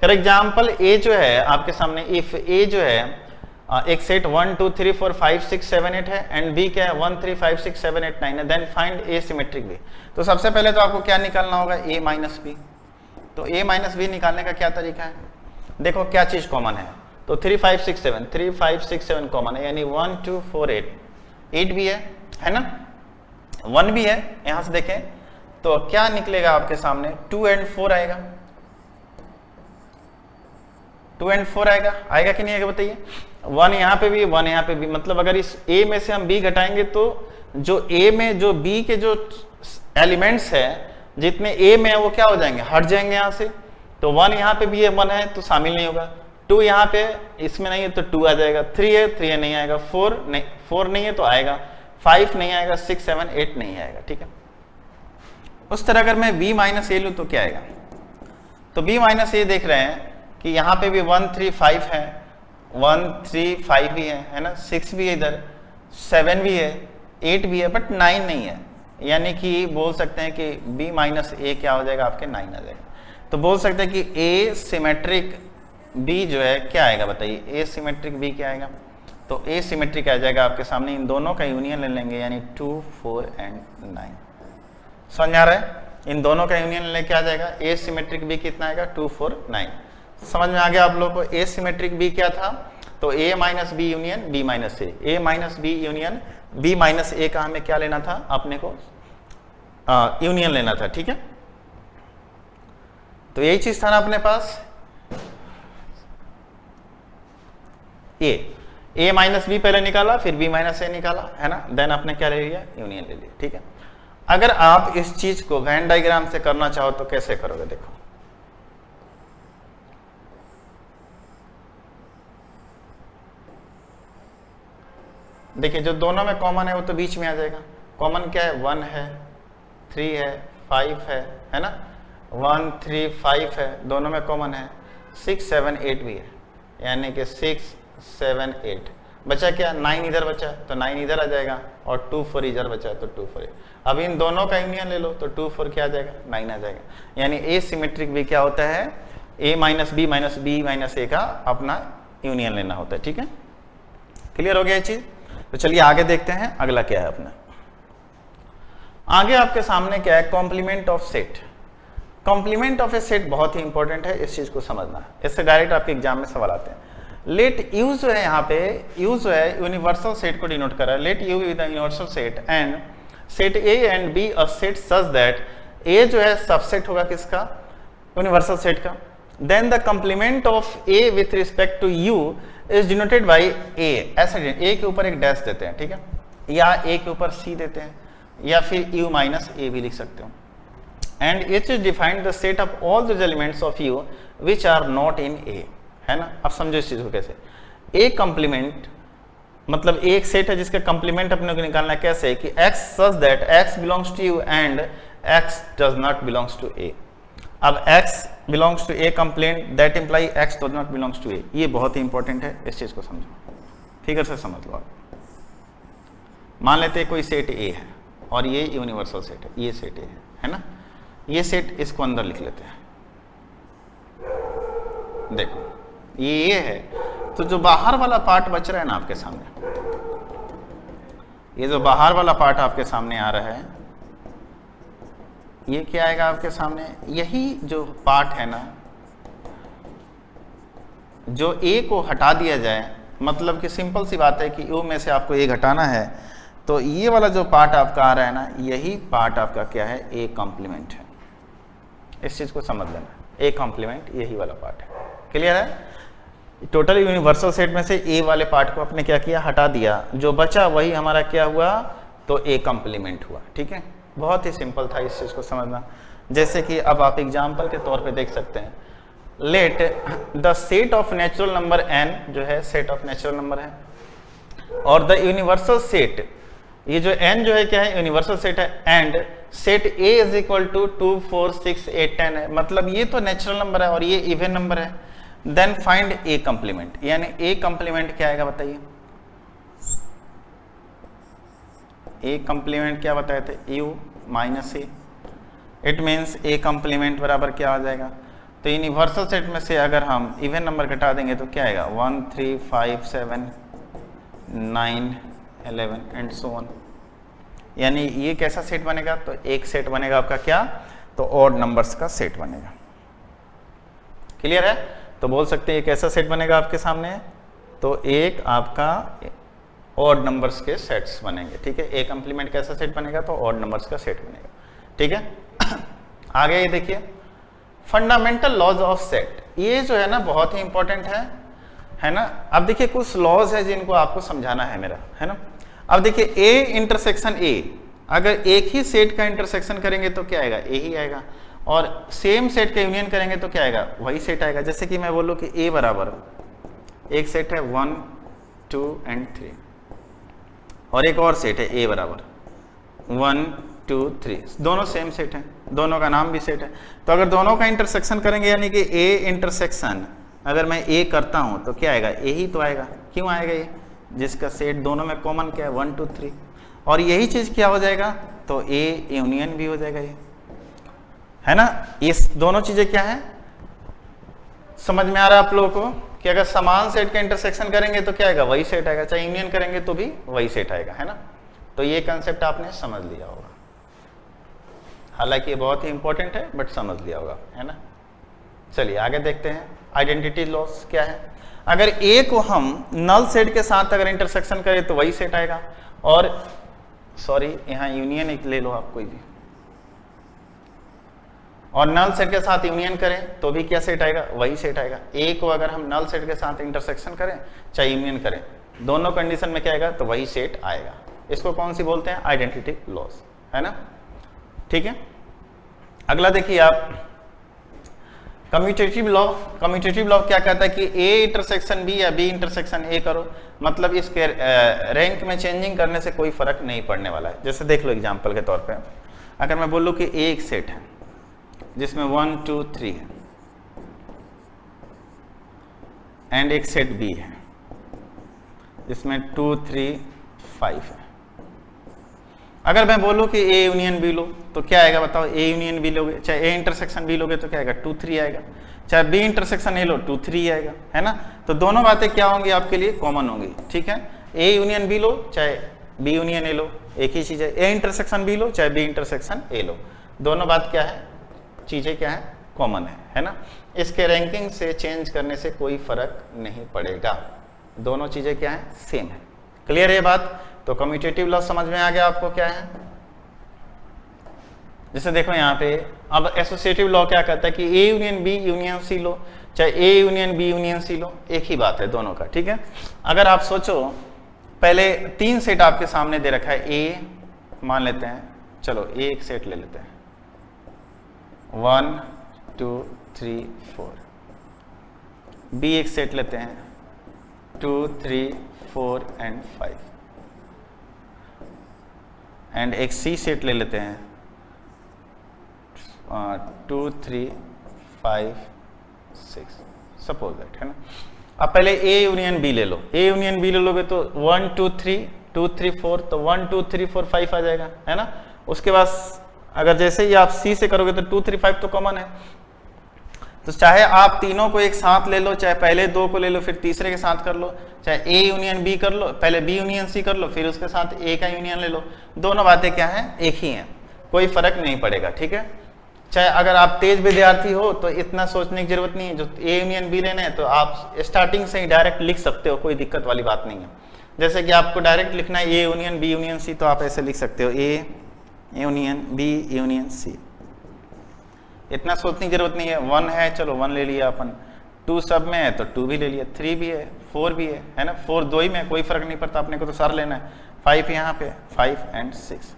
फॉर एग्जाम्पल A जो है आपके सामने, इफ A जो है एक सेट 1 2 3 4 5 6 7 8 है एंड B क्या है 1 3 5 6 7 8 9 है, then find A symmetric B। तो सबसे पहले तो आपको क्या निकालना होगा, A माइनस बी। तो A माइनस बी निकालने का क्या तरीका है, देखो क्या चीज कॉमन है, तो 3 5 6 7 3 5 6 7 कॉमन है, यानी 1 2 4 8 8 भी है ना, 1 भी है। यहां से देखें तो क्या निकलेगा आपके सामने, 2 एंड 4 आएगा, 2 एंड 4 आएगा कि नहीं आएगा बताइए। 1 यहाँ पे भी, 1 यहाँ पे भी, मतलब अगर इस A में से हम B घटाएंगे तो जो A में जो B के जो एलिमेंट्स है, जितने A में है वो क्या हो जाएंगे, हट जाएंगे यहाँ से। तो 1 यहाँ पे भी है, 1 है तो शामिल नहीं होगा, 2 यहाँ पे इसमें नहीं है तो 2 आ जाएगा, 3 है नहीं आएगा, 4 नहीं है तो आएगा, 5 नहीं आएगा, 6 7 8 नहीं आएगा, ठीक है। उस तरह अगर मैं B माइनस ए लूँ तो क्या आएगा, तो B माइनस ए देख रहे हैं कि यहाँ पे भी 1 3 5 है, 1 3 5 भी है ना, 6 भी है इधर, 7 भी है, 8 भी है, बट 9 नहीं है। यानी कि बोल सकते हैं कि B माइनस ए क्या हो जाएगा, आपके 9 आ जाएगा। तो बोल सकते हैं कि A सिमेट्रिक बी जो है क्या आएगा बताइए, ए सिमेट्रिक बी क्या आएगा, तो ए सिमेट्रिक आ जाएगा आपके सामने, इन दोनों का यूनियन ले लेंगे यानी 2, 4 एंड 9। समझ आ रहा है, इन दोनों का यूनियन लेके आ जाएगा, ए सिमेट्रिक बी कितना आएगा 2, 4, 9। समझ में आ गया आप लोग को। ए सिमेट्रिक बी क्या था, तो A minus B union B minus A minus B union B minus A का हमें क्या लेना था, अपने को यूनियन लेना था, ठीक है। तो यही चीज था ना अपने पास, ए माइनस बी पहले निकाला, फिर बी माइनस ए निकाला, है ना, देन आपने क्या ले लिया, यूनियन ले लिया, ठीक है। अगर आप इस चीज को वेन डायग्राम से करना चाहो तो कैसे करोगे, देखो देखिए, जो दोनों में कॉमन है वो तो बीच में आ जाएगा। कॉमन क्या है, 1 है, 3 है, 5 है ना, 1, 3, 5 है, दोनों में कॉमन है, 6, 7, 8 भी है, यानी कि 6, 7, 8 बचा क्या, 9 इधर बचा तो 9 इधर आ जाएगा, और 2, 4 इधर बचा तो 2, 4। अब इन दोनों का यूनियन ले लो तो 2, 4 क्या आ जाएगा, 9 आ जाएगा। यानी ए सिमेट्रिक भी क्या होता है, ए माइनस बी माइनस ए का अपना यूनियन लेना होता है, ठीक है। क्लियर हो गया ये चीज। तो चलिए आगे देखते हैं अगला क्या है अपना। आगे आपके सामने क्या है, complement of set. Complement of a set बहुत ही इंपॉर्टेंट है, इस चीज को समझना है, इससे डायरेक्ट आपके एग्जाम में सवाल आते हैं। लेट यू जो है यहाँ पे, यू जो है यूनिवर्सल सेट को डिनोट कर रहा है। Let U with the universal set and set A and B a set such that A जो है सबसेट होगा किसका, यूनिवर्सल सेट का। Then the complement of A with respect to U is denoted by A. ऐसे A के ऊपर एक dash देते हैं, ठीक है, या ए के ऊपर सी देते हैं, या फिर यू माइनस ए भी लिख सकते हो। And it is defined the set of all the elements of U which are not in A, है ना। अब समझो इस चीज को कैसे, ए कॉम्प्लीमेंट मतलब एक सेट है जिसका कॉम्प्लीमेंट अपने को निकालना है कैसे, कि x such that x belongs to U and x does not belongs to A. अब x belongs to A complement that imply x does not belongs to A, ये बहुत ही इंपॉर्टेंट है, इस चीज को समझो, ठीक है, से समझ लो आप। मान लेते हैं कोई सेट ए है और ये यूनिवर्सल सेट है, ये सेट ए है ना, ये सेट इसको अंदर लिख लेते हैं। देखो ये है, तो जो बाहर वाला पार्ट बच रहा है ना आपके सामने, ये जो बाहर वाला पार्ट आपके सामने आ रहा है, ये क्या आएगा आपके सामने, यही जो पार्ट है ना, जो ए को हटा दिया जाए, मतलब कि सिंपल सी बात है कि यू में से आपको ए घटाना है, तो ये वाला जो पार्ट आपका आ रहा है ना, यही पार्ट आपका क्या है, ए कॉम्प्लीमेंट है। इस चीज को समझ लेना, ए कॉम्प्लीमेंट यही वाला पार्ट है। क्लियर है। टोटल यूनिवर्सल सेट में से ए वाले पार्ट को आपने क्या किया, हटा दिया, जो बचा वही हमारा क्या हुआ, तो ए कॉम्प्लीमेंट हुआ, ठीक है। बहुत ही सिंपल था इस चीज को समझना। जैसे कि अब आप एग्जाम्पल के तौर पे देख सकते हैं, let the set of natural number n जो है सेट ऑफ नेचुरल नंबर है, और द यूनिवर्सल सेट, ये जो n जो है क्या है, यूनिवर्सल सेट है, and set a is equal to 2, 4, 6, 8, 10 है, मतलब ये तो नेचुरल नंबर है और ये इवन नंबर है। देन फाइंड ए कॉम्प्लीमेंट, यानी ए कॉम्प्लीमेंट क्या आएगा बताइए, ए कॉम्प्लीमेंट क्या बताए थे, u minus A. It means A complement बराबर क्या आ जाएगा, तो यूनिवर्सल सेट में से अगर हम इवन नंबर घटा देंगे तो क्या आएगा, 1, 3, 5, 7, 9, 11 एंड सो ऑन। यानी ये कैसा सेट बनेगा, तो एक सेट बनेगा आपका क्या, तो ऑड नंबर्स का सेट बनेगा। क्लियर है। तो बोल सकते हैं ये कैसा सेट बनेगा आपके सामने, तो एक आपका ऑड नंबर्स के सेट्स बनेंगे, ठीक है। ए कॉम्प्लीमेंट कैसा सेट बनेगा, तो ऑड नंबर्स का सेट बनेगा, ठीक है। आगे ये देखिए, फंडामेंटल लॉज ऑफ सेट, ये जो है ना बहुत ही इंपॉर्टेंट है ना। अब देखिए कुछ लॉज है जिनको आपको समझाना है मेरा, है ना। अब देखिए ए इंटरसेक्शन ए, अगर एक ही सेट का इंटरसेक्शन करेंगे तो क्या आएगा, ए ही आएगा, और सेम सेट का यूनियन करेंगे तो क्या आएगा, वही सेट आएगा। जैसे कि मैं बोलूँ कि ए बराबर एक सेट है 1, 2 एंड 3, और एक और सेट है ए बराबर 1, 2, 3, दोनों सेम सेट है, दोनों का नाम भी सेट है। तो अगर दोनों का इंटरसेक्शन करेंगे, यानी कि ए इंटरसेक्शन अगर मैं ए करता हूं तो क्या आएगा, ए ही तो आएगा। क्यों आएगा ये, जिसका सेट दोनों में कॉमन क्या है, 1, 2, 3, और यही चीज क्या हो जाएगा, तो ए यूनियन भी हो जाएगा, ये है ना। ये दोनों चीजें क्या है, समझ में आ रहा है आप लोगों को कि अगर समान सेट का इंटरसेक्शन करेंगे तो क्या आएगा, वही सेट आएगा, चाहे यूनियन करेंगे तो भी वही सेट आएगा, है ना। तो ये कंसेप्ट आपने समझ लिया होगा, हालांकि ये बहुत ही इंपॉर्टेंट है बट समझ लिया होगा, है ना। चलिए आगे देखते हैं आइडेंटिटी लॉस क्या है। अगर ए को हम नल सेट के साथ अगर इंटरसेक्शन करें तो वही सेट आएगा, और सॉरी यहाँ यूनियन एक ले लो आप कोई भी, और नल सेट के साथ यूनियन करें तो भी क्या सेट आएगा, वही सेट आएगा। ए को अगर हम नल सेट के साथ इंटरसेक्शन करें चाहे यूनियन करें, दोनों कंडीशन में क्या आएगा, तो वही सेट आएगा। इसको कौन सी बोलते हैं, आइडेंटिटी लॉस, है ना। ठीक है, अगला देखिए आप कम्यूटेटिव लॉ। कम्यूटेटिव लॉ क्या कहता है कि ए इंटरसेक्शन बी या बी इंटरसेक्शन ए करो, मतलब इसके रैंक में चेंजिंग करने से कोई फर्क नहीं पड़ने वाला है। जैसे देख लो एग्जांपल के तौर पे, अगर मैं बोलूँ कि ए एक सेट है जिसमें 1 2 3 है, एंड एक सेट बी है जिसमें 2 3 5 है। अगर मैं बोलूँ कि ए यूनियन बी लो तो क्या आएगा बताओ, ए यूनियन बी लोगे, चाहे ए इंटरसेक्शन बी लोगे तो क्या आएगा, 2 3 आएगा, चाहे बी इंटरसेक्शन ए लो 2 3 आएगा, है ना। तो दोनों बातें क्या होंगी आपके लिए, कॉमन होंगी। ठीक है, ए यूनियन बी लो चाहे बी यूनियन ए लो, एक ही चीज है। ए इंटरसेक्शन बी लो चाहे बी इंटरसेक्शन ए लो, दोनों बात क्या है, चीजें क्या है, कॉमन है ना। इसके रैंकिंग से चेंज करने से कोई फर्क नहीं पड़ेगा, दोनों चीजें क्या है, सेम है। क्लियर है ये बात। तो कम्यूटेटिव लॉ समझ में आ गया आपको क्या है। जैसे देखो यहाँ पे अब एसोसिएटिव लॉ क्या कहता है कि A union B union C लो, चाहे A union B union C लो, एक ही बात है दोनों का। ठीक है, अगर आप सोचो पहले 3 सेट आपके सामने दे रखा है, ए मान लेते हैं, चलो ए एक सेट ले लेते हैं, 1 2 3 4, बी एक सेट लेते हैं 2 3 4 एंड 5, एंड एक सी सेट ले लेते हैं 2 3 5 6, सपोज दैट, है ना। अब पहले ए यूनियन बी ले लो, ए यूनियन बी ले लोगे तो 1 2 3 2 3 4, तो 1 2 3 4 5 आ जाएगा, है ना। उसके बाद अगर जैसे ही आप सी से करोगे तो 2 3 5 तो कॉमन है, तो चाहे आप तीनों को एक साथ ले लो, चाहे पहले 2 को ले लो फिर तीसरे के साथ कर लो, चाहे ए यूनियन बी कर लो, पहले बी यूनियन सी कर लो फिर उसके साथ ए का यूनियन ले लो, दोनों बातें क्या हैं, एक ही हैं, कोई फर्क नहीं पड़ेगा। ठीक है, चाहे अगर आप तेज विद्यार्थी हो तो इतना सोचने की जरूरत नहीं है, जो ए यूनियन बी लेना है तो आप स्टार्टिंग से ही डायरेक्ट लिख सकते हो, कोई दिक्कत वाली बात नहीं है। जैसे कि आपको डायरेक्ट लिखना है A union B union C, तो आप ऐसे लिख सकते हो A union B union C, इतना सोचने की जरूरत नहीं है। 1 है, चलो 1 ले लिया अपन, 2 सब में है तो 2 भी ले लिया, 3 भी है, 4 भी है ना, 4 दो ही में कोई फर्क नहीं पड़ता, अपने को तो सारा लेना है। 5 यहाँ पे, 5 एंड 6।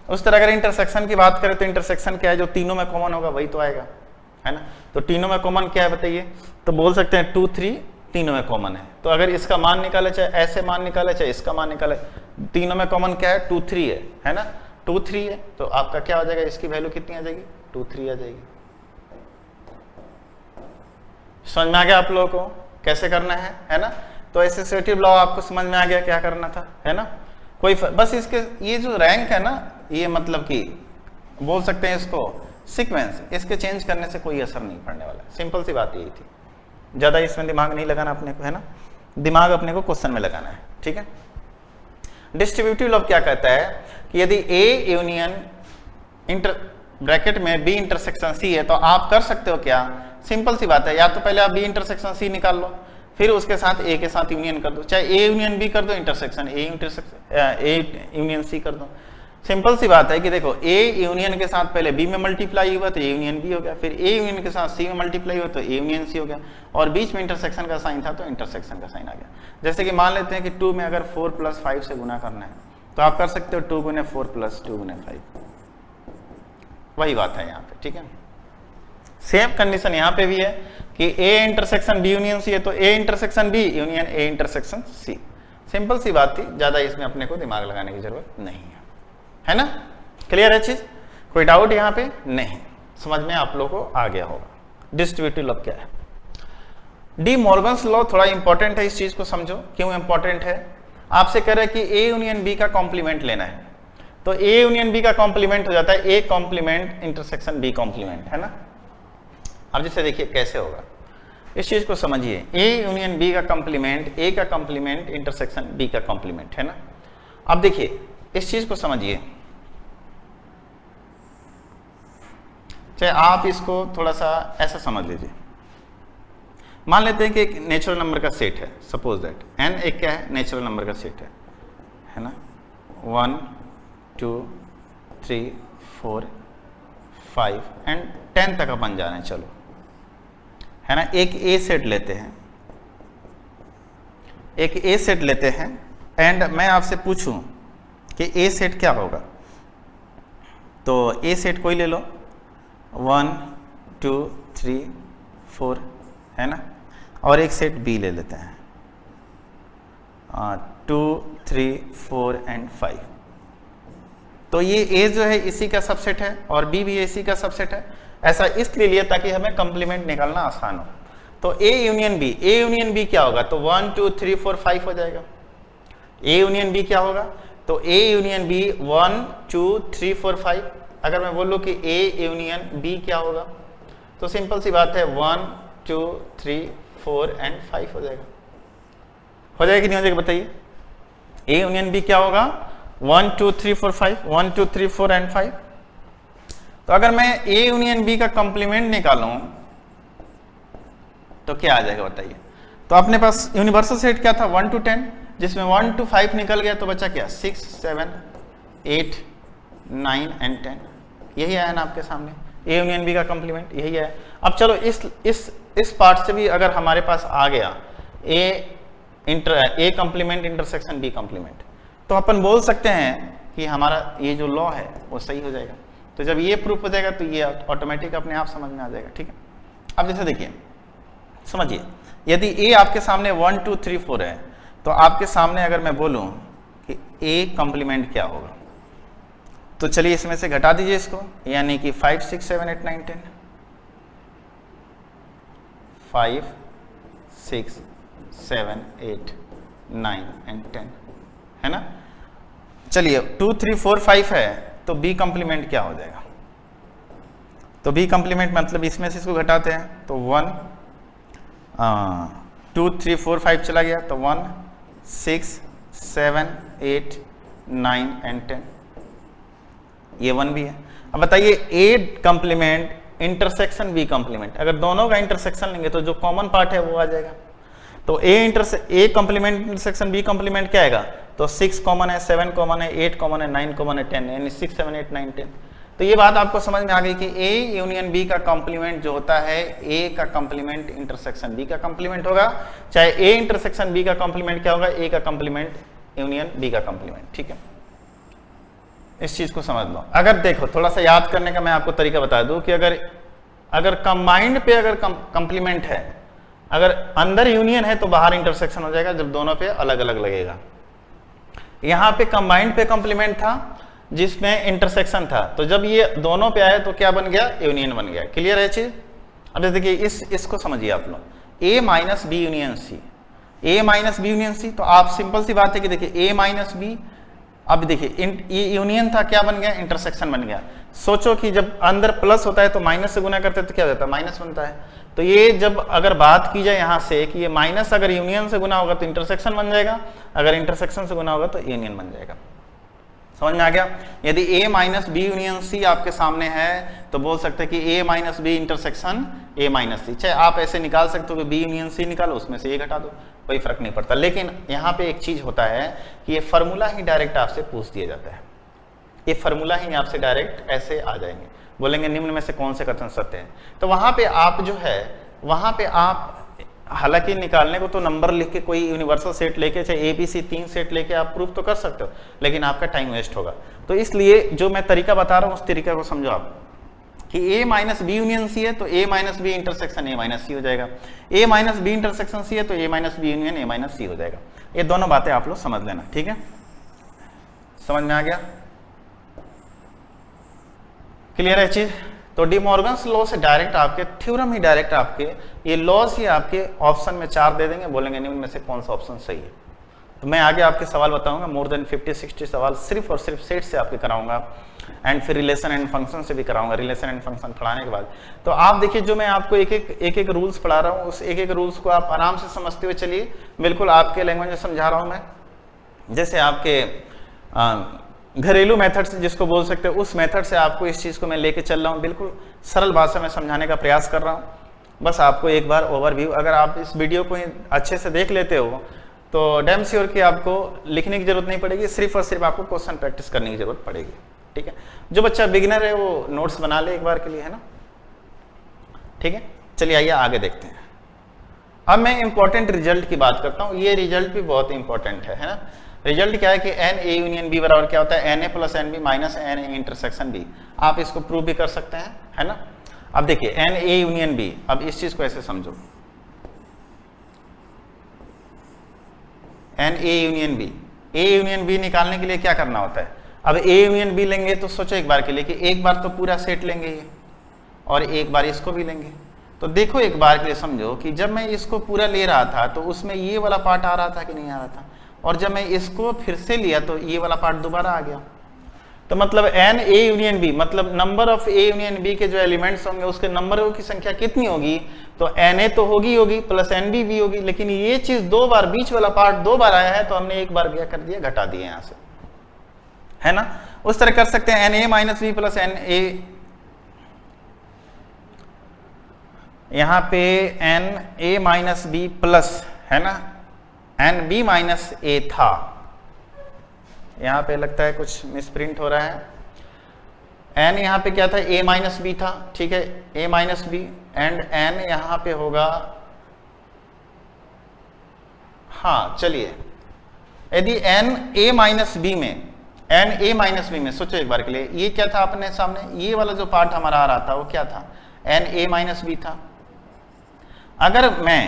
उस तरह अगर इंटरसेक्शन की बात करें तो इंटरसेक्शन क्या है, जो तीनों में कॉमन होगा वही तो आएगा, है ना। तो तीनों में कॉमन क्या है बताइए, तो बोल सकते हैं 2 3 तीनों में कॉमन है, तो अगर इसका मान निकाले चाहे ऐसे मान निकाले चाहे इसका मान निकाले, तीनों में कॉमन क्या है, 2 3 है ना, 2 3 है, तो आपका क्या हो जाएगा, इसकी वैल्यू कितनी आ जाएगी, 2 3 आ जाएगी। समझ में आ गया आप लोगों को कैसे करना है ना। तो एसोसिएटिव लॉ आपको समझ में आ गया क्या करना था, है ना। कोई बस इसके ये जो रैंक है ना, ये मतलब कि बोल सकते हैं इसको सीक्वेंस, इसके चेंज करने से कोई असर नहीं पड़ने वाला, सिंपल सी बात यही थी, ज्यादा इसमें दिमाग नहीं लगाना अपने को, है ना, दिमाग अपने को क्वेश्चन में लगाना है। ठीक है, डिस्ट्रीब्यूटिव लॉ क्या कहता है कि यदि ए यूनियन इंटर ब्रैकेट में बी इंटरसेक्शन सी है तो आप कर सकते हो क्या, सिंपल सी बात है, या तो पहले आप बी इंटरसेक्शन सी निकाल लो, फिर उसके साथ ए के साथ यूनियन कर दो, चाहे ए यूनियन बी कर दो, इंटरसेक्शन ए यूनियन सी कर दो। सिंपल सी बात है कि देखो ए यूनियन के साथ पहले बी में मल्टीप्लाई हुआ तो ए यूनियन बी हो गया, फिर ए यूनियन के साथ सी में मल्टीप्लाई हुआ तो ए यूनियन सी हो गया, और बीच में इंटरसेक्शन का साइन था तो इंटरसेक्शन का साइन आ गया। जैसे कि मान लेते हैं कि 2 में अगर 4 + 5 से गुना करना है तो आप कर सकते हो 2 × 4 + 2 × 5, वही बात है यहाँ पे। ठीक है, सेम कंडीशन यहाँ पे भी है कि A intersection B union C है तो A intersection B union A intersection C, simple सी बात थी, ज्यादा इसमें अपने को दिमाग लगाने की जरूरत नहीं है ना। क्लियर है चीज, कोई डाउट यहाँ पे नहीं, समझ में आप लोगों को आ गया होगा। डिस्ट्रीब्यूटिव लॉ क्या है, डी मॉर्गन्स लॉ थोड़ा इंपॉर्टेंट है, इस चीज को समझो क्यों इंपॉर्टेंट है। आपसे कह रहे हैं कि ए यूनियन बी का कॉम्प्लीमेंट लेना है, तो ए यूनियन बी का कॉम्प्लीमेंट हो जाता है A complement intersection B complement, है ना। अब जैसे देखिए कैसे होगा, इस चीज को समझिए, ए यूनियन बी का कॉम्प्लीमेंट ए का कॉम्प्लीमेंट इंटरसेक्शन बी का कॉम्प्लीमेंट, है ना। अब देखिए इस चीज को समझिए, चाहे आप इसको थोड़ा सा ऐसा समझ लीजिए। मान लेते हैं कि एक नेचुरल नंबर का सेट है, सपोज दैट n एक क्या है, नेचुरल नंबर का सेट है ना। 1 2 3 4 5 एंड 10 तक अपन जा रहे हैं, चलो, है ना। एक ए सेट लेते हैं, एक ए सेट लेते हैं एंड मैं आपसे पूछूं कि ए सेट क्या होगा, तो ए सेट कोई ले लो, 1 2 3 4, है ना। और एक सेट बी ले लेते हैं, 2 3 4 एंड 5। तो ये ए जो है इसी का सबसेट है और बी भी इसी का सबसेट है। ऐसा इसलिए लिया ताकि हमें कंप्लीमेंट निकालना आसान हो। तो ए यूनियन बी क्या होगा, तो 1 2 3 4 5 हो जाएगा। ए यूनियन बी क्या होगा, तो ए यूनियन बी 1 2 3 4 5। अगर मैं बोलूं कि ए यूनियन बी क्या होगा, तो सिंपल सी बात है 1 2 3 4 एंड 5 हो जाएगा। हो जाएगा कि नहीं हो जाएगा बताइए। ए यूनियन बी क्या होगा, 1 2 3 4 5, 1 2 3 4 एंड 5। तो अगर मैं ए यूनियन बी का कॉम्प्लीमेंट निकालूं तो क्या आ जाएगा बताइए। तो अपने पास यूनिवर्सल सेट क्या था, 1 to 10, जिसमें 1 to 5 निकल गया, तो बचा क्या, 6 7 8 9 एंड 10। यही आया ना आपके सामने, ए यूनियन बी का कॉम्प्लीमेंट यही है। अब चलो इस पार्ट से भी अगर हमारे पास आ गया A complement intersection B complement, तो अपन बोल सकते हैं कि हमारा ये जो लॉ है वो सही हो जाएगा। तो जब ये प्रूफ हो जाएगा तो ये ऑटोमेटिक अपने आप समझ में आ जाएगा, ठीक है। अब जैसे देखिए, समझिए, यदि ए आपके सामने 1 2 3 4 है, तो आपके सामने अगर मैं बोलूं कि ए कॉम्प्लीमेंट क्या होगा, तो चलिए इसमें से घटा दीजिए इसको, यानी कि 5 6 7 8 9 10, 5 6 7 8 9 एंड 10, है ना। चलिए 2 3 4 5 है, तो बी कॉम्प्लीमेंट क्या हो जाएगा, तो बी कॉम्प्लीमेंट मतलब इसमें से इसको घटाते हैं, तो 1 2 3 4 5 चला गया, तो 1 6 7 8 9 एंड 10, ये 1 भी है। अब बताइए A complement intersection B complement, अगर दोनों का इंटरसेक्शन लेंगे तो जो कॉमन पार्ट है वो आ जाएगा। तो A complement intersection B complement क्या आएगा, तो 6 कॉमन है, 7 कॉमन है, 8 कॉमन है, 9 कॉमन है, 10, यानी 6 7 8 9 10। तो ये बात आपको समझ में आ गई कि ए यूनियन बी का कॉम्प्लीमेंट जो होता है, ए का कॉम्प्लीमेंट इंटरसेक्शन बी का कॉम्प्लीमेंट होगा, चाहे ए इंटरसेक्शन बी का कॉम्प्लीमेंट क्या होगा, ए का कॉम्प्लीमेंट यूनियन बी का कॉम्प्लीमेंट, ठीक है। इस चीज को समझ लो। अगर देखो थोड़ा सा याद करने का मैं आपको तरीका बता दूं कि अगर कंबाइंड पे अगर कॉम्प्लीमेंट है, अगर अंदर यूनियन है तो बाहर इंटरसेक्शन हो जाएगा जब दोनों पे अलग अलग लगेगा। यहाँ पे कंबाइंड पे कॉम्प्लीमेंट था जिसमें इंटरसेक्शन था, तो जब ये दोनों पे आए तो क्या बन गया, यूनियन बन गया। क्लियर है चीज। अब देखिए इसको समझिए आप लोग, ए माइनस बी यूनियन सी, ए माइनस बी यूनियन सी, तो आप सिंपल सी बात है कि देखिए ए माइनस बी, अब देखिए ये यूनियन था, क्या बन गया, इंटरसेक्शन बन गया। सोचो कि जब अंदर प्लस होता है तो माइनस से गुना करते हैं तो क्या होता है, माइनस बनता है। तो ये जब अगर बात की जाए यहाँ से कि ये माइनस अगर यूनियन से गुना होगा तो इंटरसेक्शन बन जाएगा, अगर इंटरसेक्शन से गुना होगा तो यूनियन बन जाएगा। समझ में आ गया। यदि A minus B union C आपके सामने है तो बोल सकते हैं कि A minus B intersection A minus C. चाहे आप ऐसे निकाल सकते हो कि बी यूनियन सी निकालो, उसमें से ए घटा दो, कोई फर्क नहीं पड़ता। लेकिन यहाँ पे एक चीज होता है कि ये फार्मूला ही डायरेक्ट आपसे पूछ दिया जाता है, ये फार्मूला ही आपसे डायरेक्ट ऐसे आ जाएंगे, बोलेंगे निम्न में से कौन से कथन सत्य है। तो वहां पे आप जो है, वहां पे आप हालांकि निकालने को तो नंबर लिख के कोई यूनिवर्सल सेट लेके, चाहे एबीसी 3 सेट लेके आप प्रूफ तो कर सकते हो, लेकिन आपका टाइम वेस्ट होगा। तो इसलिए जो मैं तरीका बता रहा हूँ उस तरीका को समझो आप कि A minus B union C है तो A minus B intersection A minus C हो जाएगा, A minus B intersection C है तो A minus B union A minus C हो जाएगा। ये दोनों बातें आप लोग समझ लेना, ठीक है। समझ में आ गया, क्लियर है चीज। तो डी मॉर्गन्स लॉ से डायरेक्ट आपके थ्योरम ही डायरेक्ट आपके ये लॉज ही आपके ऑप्शन में 4 दे देंगे, बोलेंगे निम्न में से कौन सा ऑप्शन सही है। तो मैं आगे आपके सवाल बताऊंगा, मोर देन 50-60 सवाल सिर्फ और सिर्फ सेट से आपके कराऊंगा, एंड फिर रिलेशन एंड फंक्शन से भी कराऊंगा। रिलेशन एंड फंक्शन पढ़ाने के बाद तो आप देखिए, जो मैं आपको एक एक रूल्स पढ़ा रहा हूँ, उस एक एक रूल्स को आप आराम से समझते हुए चलिए, बिल्कुल आपके लैंग्वेज में समझा रहा हूँ मैं। जैसे आपके घरेलू मेथड से जिसको बोल सकते हो, उस मेथड से आपको इस चीज़ को मैं लेके चल रहा हूँ, बिल्कुल सरल भाषा में समझाने का प्रयास कर रहा हूँ। बस आपको एक बार ओवरव्यू, अगर आप इस वीडियो को अच्छे से देख लेते हो तो डैम श्योर कि आपको लिखने की जरूरत नहीं पड़ेगी, सिर्फ और सिर्फ आपको क्वेश्चन प्रैक्टिस करने की जरूरत पड़ेगी। ठीक है, जो बच्चा बिगिनर है वो नोट्स बना ले एक बार के लिए, है ना। ठीक है, चलिए आइए आगे देखते हैं। अब मैं इंपॉर्टेंट रिजल्ट की बात करता हूँ। ये रिजल्ट भी बहुत इंपॉर्टेंट है ना। रिजल्ट क्या है कि एन ए यूनियन बी बराबर क्या होता है, n A plus n B minus n A intersection B. आप इसको प्रूव भी कर सकते हैं, है ना। अब देखिए एन ए यूनियन बी, अब इस चीज को ऐसे समझो, n A union B, A union B निकालने के लिए क्या करना होता है। अब ए यूनियन बी लेंगे तो सोचो एक बार के लिए कि एक बार तो पूरा सेट लेंगे ये, और एक बार इसको भी लेंगे। तो देखो एक बार के लिए समझो कि जब मैं इसको पूरा ले रहा था तो उसमें ये वाला पार्ट आ रहा था कि नहीं आ रहा था, और जब मैं इसको फिर से लिया तो ये वाला पार्ट दोबारा आ गया। तो मतलब एन ए यूनियन बी, मतलब number of A union B के जो एलिमेंट्स होंगे उसके नंबरों की संख्या कितनी होगी, तो एन ए तो होगी प्लस एन बी भी होगी। लेकिन ये चीज दो बार, बीच वाला पार्ट दो बार आया है, तो हमने एक बार क्या कर दिया, घटा दिया यहां से, है ना। उस तरह कर सकते हैं n A minus B plus n A, यहां पे n A minus B plus, है ना, एन बी माइनस ए था। यहां पे लगता है कुछ मिसप्रिंट हो रहा है। एन यहां पे क्या था, ए माइनस बी था, ठीक है, ए माइनस बी, एंड एन यहां पे होगा, हाँ चलिए, यदि एन ए माइनस बी में, एन ए माइनस बी में सोचो एक बार के लिए, ये क्या था अपने सामने, ये वाला जो पार्ट हमारा आ रहा था वो क्या था, एन ए माइनस बी था। अगर मैं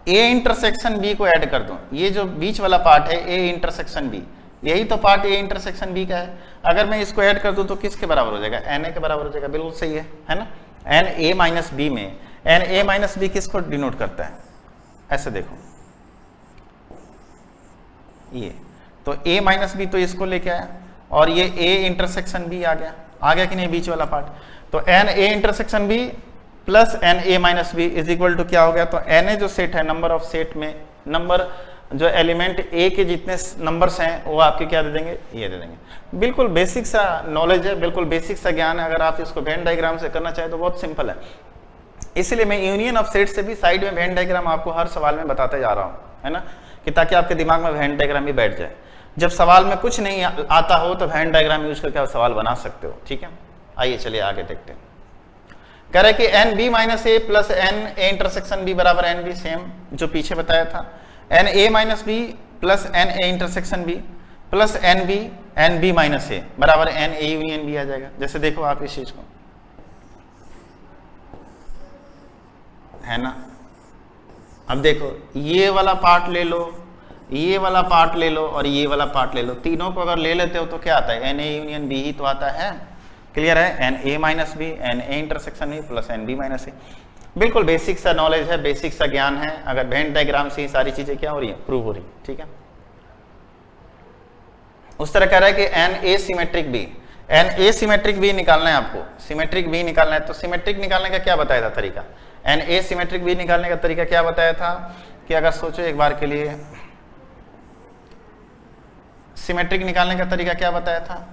ए इंटरसेक्शन बी को ऐड कर दूं, ये जो बीच वाला पार्ट है ए इंटरसेक्शन बी, यही तो पार्ट ए इंटरसेक्शन बी का है। अगर मैं इसको ऐड कर दूं तो किसके बराबर हो जाएगा, एन ए के बराबर हो जाएगा। बिल्कुल सही है ना। एन ए माइनस बी में एन ए माइनस बी किसको डिनोट करता है, ऐसे देखो, ये तो ए माइनस बी तो इसको लेके आया, और ये ए इंटरसेक्शन बी आ गया कि नहीं, बीच वाला पार्ट। तो n A intersection B plus n A minus B is equal to क्या हो गया, तो एन ए जो सेट है, नंबर ऑफ सेट में नंबर जो एलिमेंट ए के जितने नंबर्स हैं वो आपके क्या दे देंगे, ये दे देंगे। बिल्कुल बेसिक सा नॉलेज है, बिल्कुल बेसिक सा ज्ञान है। अगर आप इसको वेन डायग्राम से करना चाहें तो बहुत सिंपल है। इसलिए मैं यूनियन ऑफ सेट से भी साइड में वेन डायग्राम आपको हर सवाल में बताते जा रहा हूँ, है ना, कि ताकि आपके दिमाग में वेन डायग्राम भी बैठ जाए। जब सवाल में कुछ नहीं आता हो तो वेन डायग्राम यूज करके आप सवाल बना सकते हो। ठीक है, आइए चलिए आगे देखते हैं। कह रहे कि n B minus A plus n A intersection B बराबर एन बी, सेम जो पीछे बताया था, n A minus B plus n A intersection B plus n B minus A बराबर एन ए यूनियन बी आ जाएगा। जैसे देखो आप इस चीज को, है ना। अब देखो ये वाला पार्ट ले लो, ये वाला पार्ट ले लो, और ये वाला पार्ट ले लो, तीनों को अगर ले लेते हो तो क्या आता है, एन ए यूनियन बी ही तो आता है। क्लियर है, n A minus B n A intersection B plus n B minus A. बिल्कुल बेसिक सा नॉलेज है, बेसिक सा ज्ञान है। अगर वेन डायग्राम से ही सारी चीजें क्या हो रही है, प्रूव हो रही है। ठीक है, उस तरह कह रहा है कि n A symmetric B, n A symmetric B निकालना है आपको, सिमेट्रिक बी निकालना है। तो सिमेट्रिक निकालने का क्या बताया था तरीका, एन ए सिमेट्रिक बी निकालने का तरीका क्या बताया था कि अगर सोचो एक बार के लिए, सिमेट्रिक निकालने का तरीका क्या बताया था,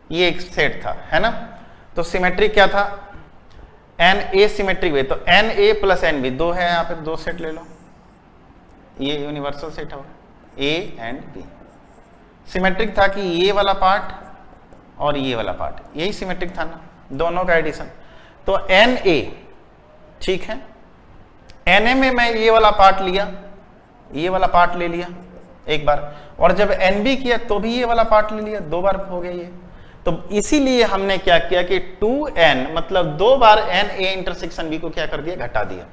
ये एक सेट था, है ना। तो सिमेट्रिक क्या था, एन ए सिमेट्रिक बी, तो n A plus n B, दो है यहाँ पे, दो सेट ले लो, ये यूनिवर्सल सेट हो, ए एंड बी। सिमेट्रिक था कि ये वाला पार्ट और ये वाला पार्ट, यही सिमेट्रिक था ना, दोनों का एडिशन। तो एन ए, ठीक है, एन ए में मैं ये वाला पार्ट लिया, ये वाला पार्ट ले लिया एक बार, और जब एन बी किया तो भी ये वाला पार्ट ले लिया, दो बार हो गया ये। तो इसीलिए हमने क्या किया कि 2n मतलब दो बार एन ए इंटरसेक्शन बी को क्या कर दिया, घटा दिया।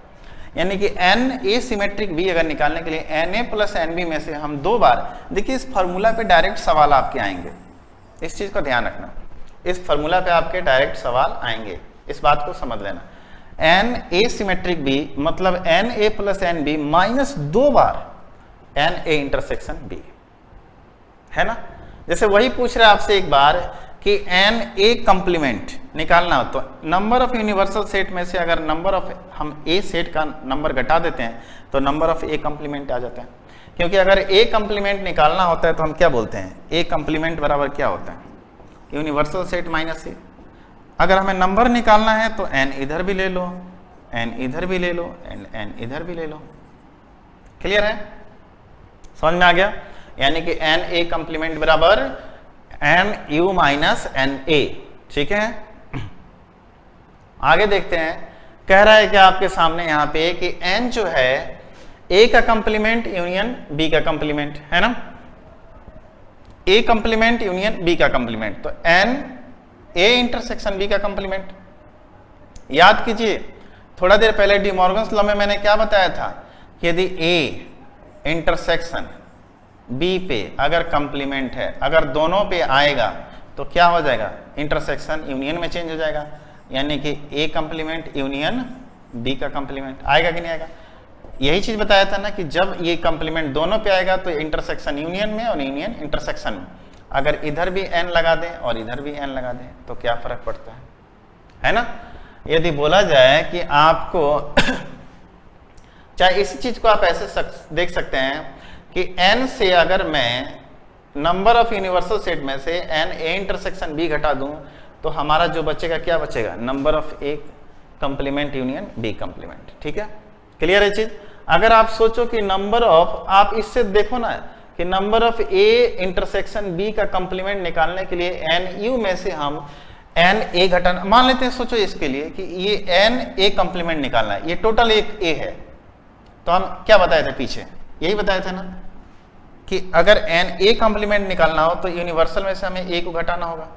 यानी कि एन ए सिमेट्रिक बी अगर निकालने के लिए n A plus n B में से हम दो बार, देखिए इस फॉर्मूला पे डायरेक्ट सवाल आपके आएंगे, इस चीज का ध्यान रखना, इस फॉर्मूला पे आपके डायरेक्ट सवाल आएंगे, इस बात को समझ लेना। एन ए सिमेट्रिक बी मतलब n A plus n B minus दो बार एन ए इंटरसेक्शन बी, है ना। जैसे वही पूछ रहा है आपसे एक बार कि एन ए कंप्लीमेंट निकालना हो तो नंबर ऑफ यूनिवर्सल सेट में से अगर नंबर ऑफ हम ए सेट का नंबर घटा देते हैं तो नंबर ऑफ ए कंप्लीमेंट आ जाता है। क्योंकि अगर ए कंप्लीमेंट निकालना होता है तो हम क्या बोलते हैं, ए कंप्लीमेंट बराबर क्या होता है, यूनिवर्सल सेट माइनस ए। अगर हमें नंबर निकालना है तो एन इधर भी ले लो, एन इधर भी ले लो, एन इधर भी ले लो। क्लियर है, समझ में आ गया। यानी कि एन ए कंप्लीमेंट बराबर n U minus n A, ठीक है। आगे देखते हैं, कह रहा है कि आपके सामने यहां पे कि एन जो है ए का कंप्लीमेंट यूनियन बी का कंप्लीमेंट, है ना, ए कंप्लीमेंट यूनियन बी का कंप्लीमेंट, तो एन ए इंटरसेक्शन बी का कंप्लीमेंट। याद कीजिए थोड़ा देर पहले डी मॉर्गन्स लॉ में मैंने क्या बताया था कि यदि ए इंटरसेक्शन बी पे अगर कंप्लीमेंट है, अगर दोनों पे आएगा तो क्या हो जाएगा, इंटरसेक्शन यूनियन में चेंज हो जाएगा। यानी कि ए कंप्लीमेंट यूनियन बी का कंप्लीमेंट आएगा कि नहीं आएगा। यही चीज बताया था ना कि जब ये कंप्लीमेंट दोनों पे आएगा तो इंटरसेक्शन यूनियन में और यूनियन इंटरसेक्शन में। अगर इधर भी एन लगा दें और इधर भी एन लगा दें तो क्या फर्क पड़ता है ना। यदि बोला जाए कि आपको चाहे इसी चीज को आप ऐसे देख सकते हैं कि एन से अगर मैं नंबर ऑफ यूनिवर्सल सेट में से एन ए इंटरसेक्शन बी घटा दूं तो हमारा जो बचेगा क्या बचेगा, number of A complement union B complement. ठीक है, क्लियर है चीज। अगर आप सोचो कि नंबर ऑफ, आप इससे देखो ना कि number of A intersection B का कंप्लीमेंट निकालने के लिए एन यू में से हम एन ए घटाना मान लेते हैं। सोचो इसके लिए कि ये एन ए कंप्लीमेंट निकालना है, ये टोटल एक ए है, तो हम क्या बताए थे पीछे, यही बताया था ना कि अगर एन ए कंप्लीमेंट निकालना हो तो यूनिवर्सल में से हमें ए को घटाना होगा।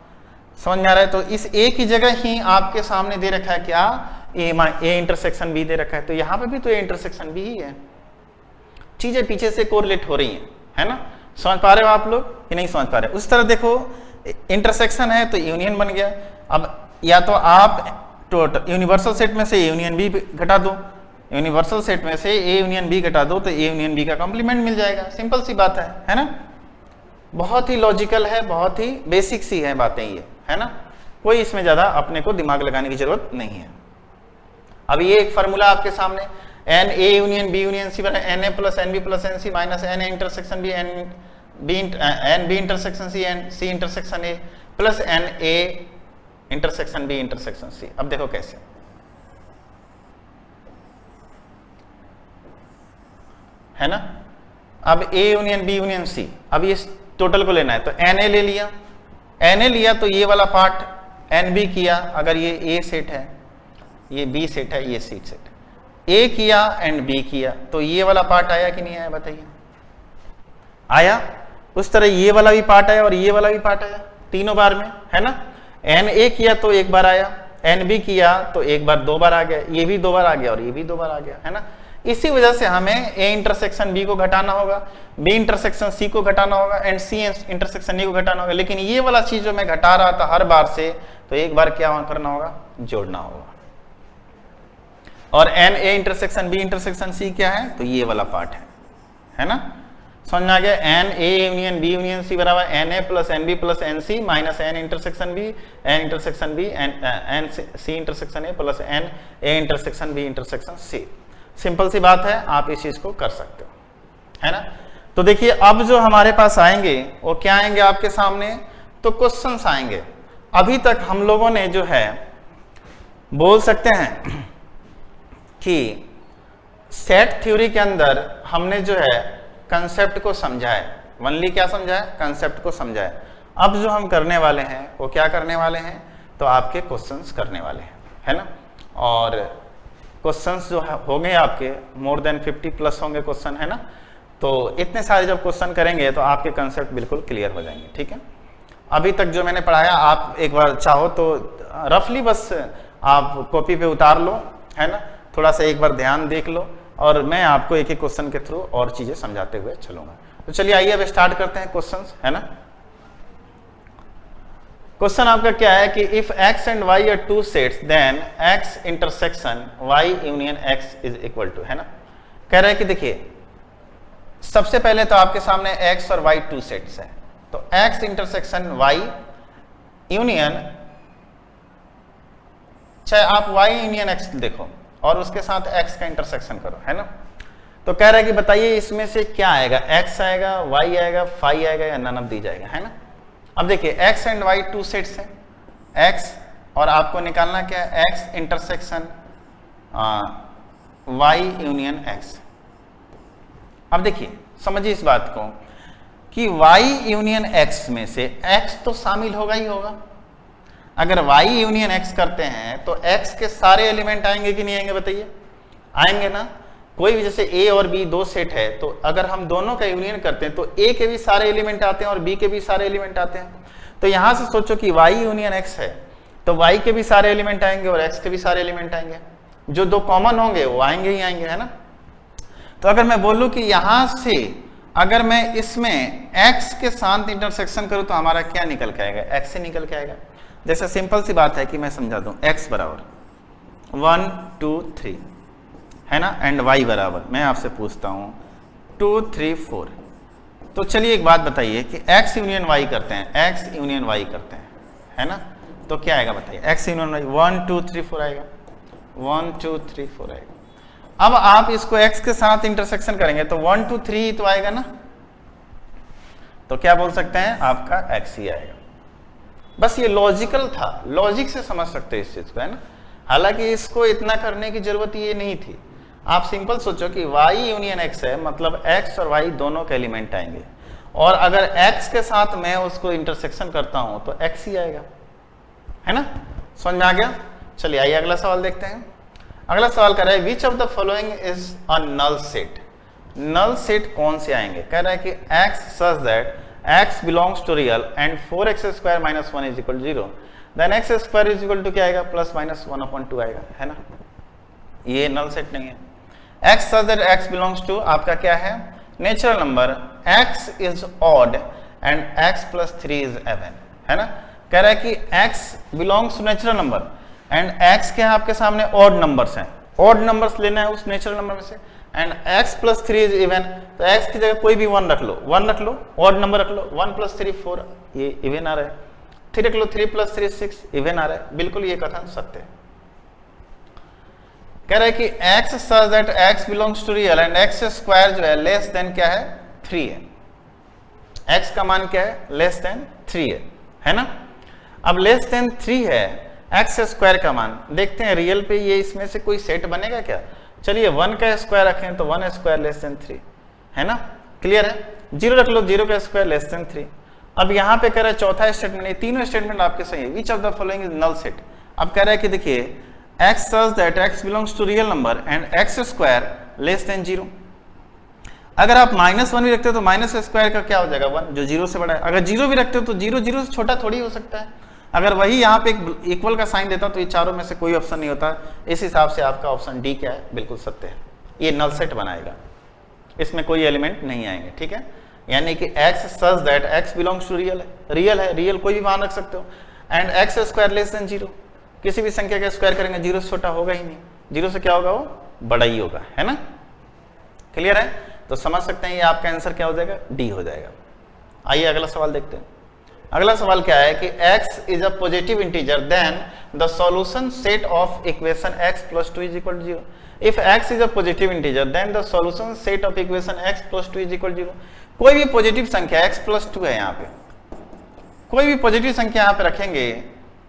समझ में आ रहा है। तो इस ए की जगह ही आपके सामने दे रखा है क्या, ए इंटरसेक्शन बी दे रखा है, तो यहां पे भी तो ए इंटरसेक्शन बी ही है। चीजें पीछे से कोरिलेट हो रही हैं, है ना। समझ पा रहे हो आप लोग कि नहीं समझ पा रहे। उस तरह देखो इंटरसेक्शन है तो यूनियन बन गया। अब या तो आप टोटल यूनिवर्सल सेट में से ए यूनियन बी घटा दो, यूनिवर्सल सेट में से ए यूनियन बी घटा दो तो ए यूनियन बी का कंप्लीमेंट मिल जाएगा। सिंपल सी बात है ना। बहुत ही लॉजिकल है, बहुत ही बेसिक सी है बातें ये, है ना। कोई इसमें ज्यादा अपने को दिमाग लगाने की जरूरत नहीं है। अब ये एक फार्मूला आपके सामने, n A union B union C बराबर n A plus n B plus n C minus n A intersection B n B intersection C n C intersection A plus n A intersection B intersection C. अब देखो कैसे, है ना। अब A union B union C, अब ये total को लेना है तो एन ए ले लिया, एन ए लिया तो ये वाला पार्ट एन बी किया, अगर ये ए सेट है, ये बी सेट है, ये सी सेट है, ए किया एंड बी किया तो ये वाला पार्ट आया कि नहीं आया, बताइए। आया। उस तरह ये वाला भी पार्ट आया और ये वाला भी पार्ट आया तीनों बार में, है ना। एन ए किया तो एक बार आया, एन बी किया तो एक बार दो बार आ गया, ये भी दो बार आ गया और ये भी दो बार आ गया, है ना। इसी वजह से हमें ए इंटरसेक्शन बी को घटाना होगा, बी इंटरसेक्शन सी को घटाना होगा एंड सी इंटरसेक्शन डी को घटाना होगा। लेकिन ये वाला चीज जो मैं घटा रहा था हर बार से, तो एक बार क्या करना होगा, जोड़ना होगा। और n A intersection B intersection C क्या है, तो ये वाला पार्ट है ना। समझ में आ गया। N A union B union C बराबर n A plus n B plus n C minus n intersection B n intersection B n C intersection A plus n A intersection B intersection C. Simple सी बात है, आप इस चीज को कर सकते हो, है ना। तो देखिए अब जो हमारे पास आएंगे वो क्या आएंगे आपके सामने, तो क्वेश्चंस आएंगे। अभी तक हम लोगों ने जो है बोल सकते हैं कि सेट थ्योरी के अंदर हमने जो है कंसेप्ट को समझा है, वनली क्या समझा है, कंसेप्ट को समझा है। अब जो हम करने वाले हैं वो क्या करने वाले हैं, तो आपके क्वेश्चंस करने वाले हैं, है ना। और क्वेश्चंस जो होंगे आपके मोर देन 50 प्लस होंगे क्वेश्चन, है ना। तो इतने सारे जब क्वेश्चन करेंगे तो आपके कंसेप्ट बिल्कुल क्लियर हो जाएंगे, ठीक है। अभी तक जो मैंने पढ़ाया आप एक बार चाहो तो रफली बस आप कॉपी पे उतार लो, है ना, थोड़ा सा एक बार ध्यान देख लो और मैं आपको एक एक क्वेश्चन के थ्रू और चीजें समझाते हुए चलूंगा। तो चलिए आइए अब स्टार्ट करते हैं क्वेश्चंस, है ना। क्वेश्चन आपका क्या है कि if x and y are two sets then x intersection y union x is equal to, है ना। कह रहा है कि देखिए सबसे पहले तो आपके सामने x और y टू सेट्स है, तो x इंटरसेक्शन y यूनियन, चाहे आप y यूनियन x देखो और उसके साथ x का इंटरसेक्शन करो, है ना। तो कह रहा है कि बताइए इसमें से क्या आएगा, x आएगा, y आएगा, फाई आएगा या नन ऑफ दी जाएगा, है ना। अब देखिए x and y two sets हैं, x और आपको निकालना क्या है, x intersection y union x। अब देखिए समझिए इस बात को कि y यूनियन x में से x तो शामिल होगा ही होगा। अगर y यूनियन x करते हैं तो x के सारे एलिमेंट आएंगे कि नहीं आएंगे, बताइए आएंगे ना। कोई भी जैसे a और b दो सेट है, तो अगर हम दोनों का यूनियन करते हैं तो a के भी सारे एलिमेंट आते हैं और b के भी सारे एलिमेंट आते हैं। तो यहां से सोचो कि y यूनियन x है तो y के भी सारे एलिमेंट आएंगे और x के भी सारे एलिमेंट आएंगे, जो दो कॉमन होंगे वो आएंगे ही आएंगे, है ना। तो अगर मैं बोलूं कि यहां से अगर मैं इसमें x के साथ इंटरसेक्शन करूं तो हमारा क्या निकल के आएगा, x से निकल के आएगा। जैसे सिंपल सी बात है कि मैं समझा दूं, x बराबर 1 2 3 है ना, एंड y बराबर मैं आपसे पूछता हूं 2 3 4। तो चलिए एक बात बताइए कि x यूनियन y करते हैं, x यूनियन y करते हैं, है ना, तो क्या आएगा बताइए, x यूनियन y 1 2 3 4 आएगा, 1 2 3 4 आएगा। अब आप इसको x के साथ इंटरसेक्शन करेंगे तो 1 2 3 तो आएगा ना, तो क्या बोल सकते हैं आपका x ही आएगा। बस ये लॉजिकल था, लॉजिक से समझ सकते हैं इस चीज को, है ना। हालांकि इसको इतना करने की जरूरत ये नहीं थी। आप सिंपल सोचो कि y यूनियन x है, मतलब x और y दोनों के एलिमेंट आएंगे, और अगर x के साथ मैं उसको इंटरसेक्शन करता हूं तो x ही आएगा, है ना। समझ में आ गया। चलिए आइए अगला सवाल देखते हैं। अगला सवाल कर रहा है which of the following is a null set. Null set कौन से आएंगे, कह रहा है कि x such that x belongs to real and 4x² - 1 = 0, then x² = क्या आएगा, +(-1/2) आएगा, है ना। ये नल सेट नहीं है। x such that x belongs to आपका क्या है, natural number, x is odd and x + 3 is even, है ना। कह रहा है कि x belongs to natural number and x के आपके सामने ऑड नंबर्स हैं, ऑड नंबर्स लेना है उस नेचुरल नंबर में से, एंड x + 3 इज इवन, तो x की जगह कोई भी 1 रख लो, 1 रख लो, ऑड नंबर रख लो, 1 + 3 4, ये इवन आ रहा है, 3 रख लो, 3 + 3 6 इवन आ रहा है, बिल्कुल ये कथन सत्य है। कह रहा है कि x such that x belongs to real and x² जो है लेस देन क्या है, 3 है। x का मान क्या है, लेस देन 3 है ना। अब लेस देन 3 है, x² का मान देखते हैं रियल पे ये इसमें से कोई सेट बनेगा क्या। चलिए 1 का स्क्वायर रखें तो 1² लेस देन 3, है ना, क्लियर है। 0 रख लो, 0 का स्क्वायर लेस देन 3। अब यहाँ पे कह रहा है चौथा स्टेटमेंट, ये तीनों स्टेटमेंट आपके सही है, which of the following is null set. अब कह रहा है कि देखिए x such that x belongs to real number and x² less than 0। अगर आप -1 भी रखते हो तो -² का क्या हो जाएगा, 1, जो 0 से बड़ा है। अगर 0 भी रखते हो तो 0 0 से छोटा थोड़ी हो सकता है। अगर वही यहाँ पे एक इक्वल का साइन देता तो ये चारों में से कोई ऑप्शन नहीं होता। इस हिसाब से आपका ऑप्शन डी क्या है, बिल्कुल सत्य है, ये नल सेट बनाएगा, इसमें कोई एलिमेंट नहीं आएंगे, ठीक है। यानी कि x such that x belongs to real है, रियल है, रियल कोई भी मान रख सकते हो, एंड x² लेस देन 0, किसी भी संख्या का स्क्वायर करेंगे 0 से छोटा होगा ही नहीं, 0 से क्या होगा, वो बड़ा ही होगा, है ना, क्लियर है। तो समझ सकते हैं ये आपका आंसर क्या हो जाएगा, डी हो जाएगा। आइए अगला सवाल देखते हैं। अगला सवाल क्या है कि x is a positive integer then the solution set of equation x + 2 = 0। If x is a positive integer then the solution set of equation x + 2 = 0। कोई भी पॉजिटिव संख्या x + 2 है, यहाँ पे कोई भी पॉजिटिव संख्या यहाँ पे रखेंगे,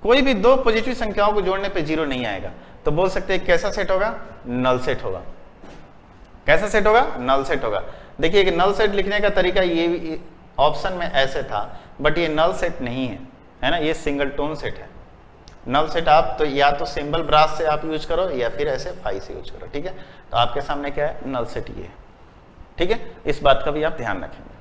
कोई भी दो पॉजिटिव संख्याओं को जोड़ने पे 0 नहीं आएगा, तो बोल सकते हैं कैसा सेट होगा, नल सेट होगा। कैसा सेट होगा, नल सेट होगा। देखिए कि नल सेट लिखने का तरीका ये ऑप्शन में ऐसे था, बट ये नल सेट नहीं है ना, ये सिंगल टोन सेट है। नल सेट आप तो या तो सिंबल ब्रास से आप यूज करो या फिर ऐसे फाई से यूज करो, ठीक है। तो आपके सामने क्या है, नल सेट ये है, ठीक है, इस बात का भी आप ध्यान रखेंगे।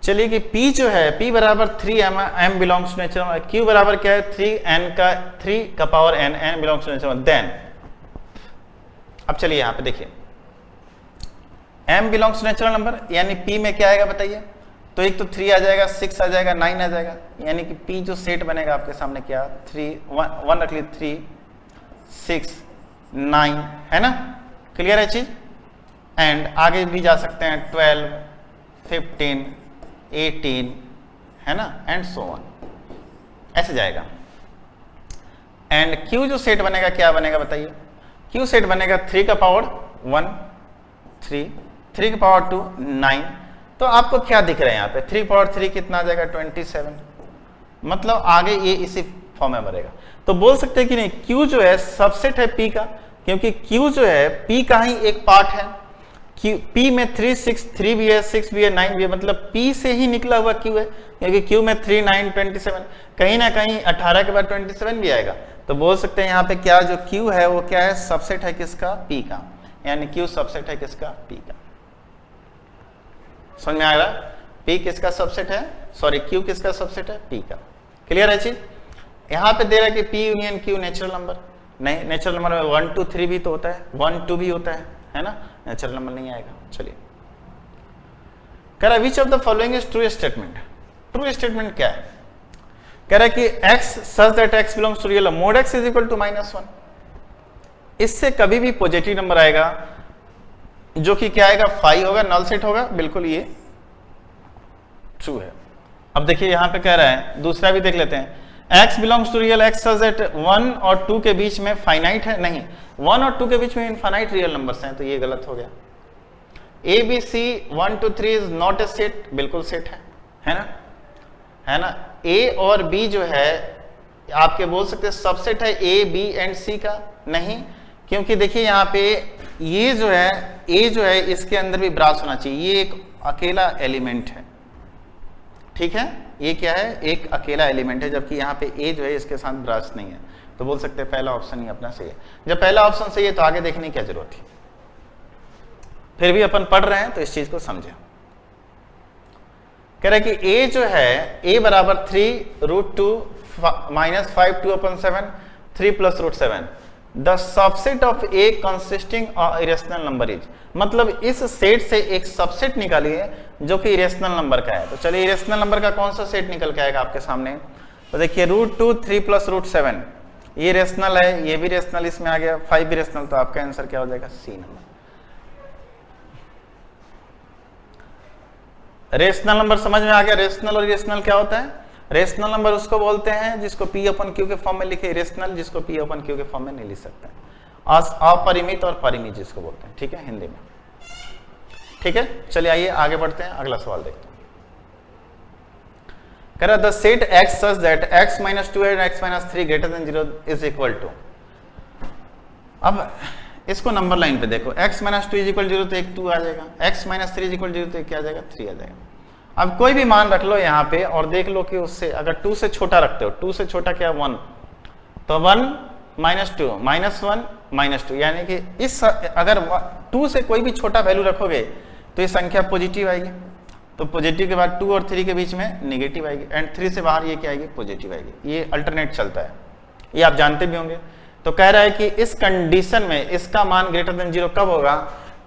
चलिए कि P जो है, P बराबर 3m belongs to natural, Q बराबर क्या है, 3 का power n belongs to natural, then अब चलिए यहाँ पे देखिए m belongs to natural number, यानी P में क्या आएगा बताइए, तो एक तो 3 आ जाएगा, 6 आ जाएगा, 9 आ जाएगा, यानी कि P जो सेट बनेगा आपके सामने क्या, 1 रख ली, 3 6 9, है ना, क्लियर है चीज। एंड आगे भी जा सकते हैं 12, 15, 18, है ना, एंड सो ऑन, ऐसे जाएगा। एंड क्यू जो सेट बनेगा क्या बनेगा बताइए? क्यू सेट बनेगा 3 का पावर 1 3, 3 का पावर 2 9। तो आपको क्या दिख रहा है यहाँ पे? 3 पावर 3 कितना आ जाएगा? 27। मतलब आगे ये इसी फॉर्म में बनेगा। तो बोल सकते हैं कि नहीं, क्यू जो है सबसेट है पी का, क्योंकि क्यू जो है पी का ही एक पार्ट है। क्यू पी में 3 6 3 भी है, 6 भी है, 9 भी है, मतलब पी से ही निकला हुआ क्यू है, क्योंकि क्यू में 3 9 27, कहीं ना कहीं 18 के बाद 27 भी आएगा। तो बोल सकते हैं यहाँ पे क्या जो क्यू है वो क्या है? सबसेट है किसका? पी का, यानी क्यू सबसेट है किसका? पी का। समझ में आ रहा? पी किसका सबसेट है? सॉरी, क्यू किसका सबसेट है? पी का। क्लियर है चीज? यहाँ पे दे रहा है कि P union Q natural number, नहीं, नेचुरल नंबर में 1 2 3 भी तो होता है, 1 2 भी होता है ना, नेचुरल नंबर नहीं आएगा। चलिए, कह रहा है which of the following is true statement. True statement क्या है? कह रहा है कि x such that x belongs to real mod x is equal to -1। इससे कभी भी पॉजिटिव नंबर आएगा जो कि क्या आएगा? 5 होगा, नल सेट होगा, बिल्कुल ये ट्रू है। अब देखिए यहां पे कह रहा है, दूसरा भी देख लेते हैं, x belongs to real x such that 1 और 2 के बीच में फाइनाइट है, नहीं, 1 और 2 के बीच में इनफाइनाइट रियल नंबर्स हैं, तो ये गलत हो गया। a b c 1 2 3 is not a set, बिल्कुल सेट है ना, है ना। a और b जो है आपके बोल सकते हैं सबसेट है a b एंड c का, नहीं, क्योंकि देखिए यहाँ पे ये जो है a जो है इसके अंदर भी ब्रास होना चाहिए, ये एक अकेला एलिमेंट है, ठीक है, ये क्या है? एक अकेला एलिमेंट है, जबकि यहाँ पे a जो है इसके साथ ब्रास नहीं है। तो बोल सकते हैं पहला ऑप्शन ही अपना सही है। जब पहला ऑप्शन सही है तो आगे देखने की क्या जरूरत थी? फिर भी अपन पढ़ रहे हैं तो इस चीज को समझे। कह रहा है कि a जो है a बराबर 3 √2 -5 2/7 3 + √7 the subset of a consisting of irrational number is, मतलब इस सेट से एक सबसेट निकालिए जो कि इरेशनल नंबर का है। तो चलिए इरेशनल नंबर का कौन सा सेट निकल के आएगा आपके सामने? तो देखिए √2 3 + √7 ये रेशनल है, ये भी रेशनल इसमें आ गया, 5 भी रेशनल, तो आपका आंसर क्या हो जाएगा? सी नंबर। रेशनल नंबर समझ में आ गया? रेशनल और इरेशनल क्या होता है? रेशनल नंबर उसको बोलते हैं जिसको P/Q के फॉर्म में लिखे, इरेशनल जिसको P/Q के फॉर्म में नहीं लिख सकते, अपरिमित और परिमित जिसको बोलते हैं, ठीक है, हिंदी में। ठीक है, चलिए आइए आगे बढ़ते हैं, अगला सवाल देखते हैं। कह रहा the set x such that x - 2 and x - 3 greater than 0 is equal to. अब इसको नंबर लाइन पे देखो, x - 2 = 0 तो एक 2 आ जाएगा, x - 3 = 0 तो एक क्या आ जाएगा? 3 आ जाएगा। अब कोई भी मान रख लो यहाँ पे और देख लो कि उससे अगर 2 से छोटा रखते हो, 2 से छोटा क्या? 1, तो 1 - 2 -1 -2, यानी कि इस अगर 2 से कोई भी छोटा वैल्यू रखोगे तो ये संख्या पॉजिटिव आएगी, तो पॉजिटिव के बाद 2 और 3 के बीच में नेगेटिव आएगी, एंड 3 से बाहर ये क्या आएगी? पॉजिटिव आएगी। ये अल्टरनेट चलता है, ये आप जानते भी होंगे। तो कह रहा है कि इस कंडीशन में इसका मान ग्रेटर देन 0 कब होगा?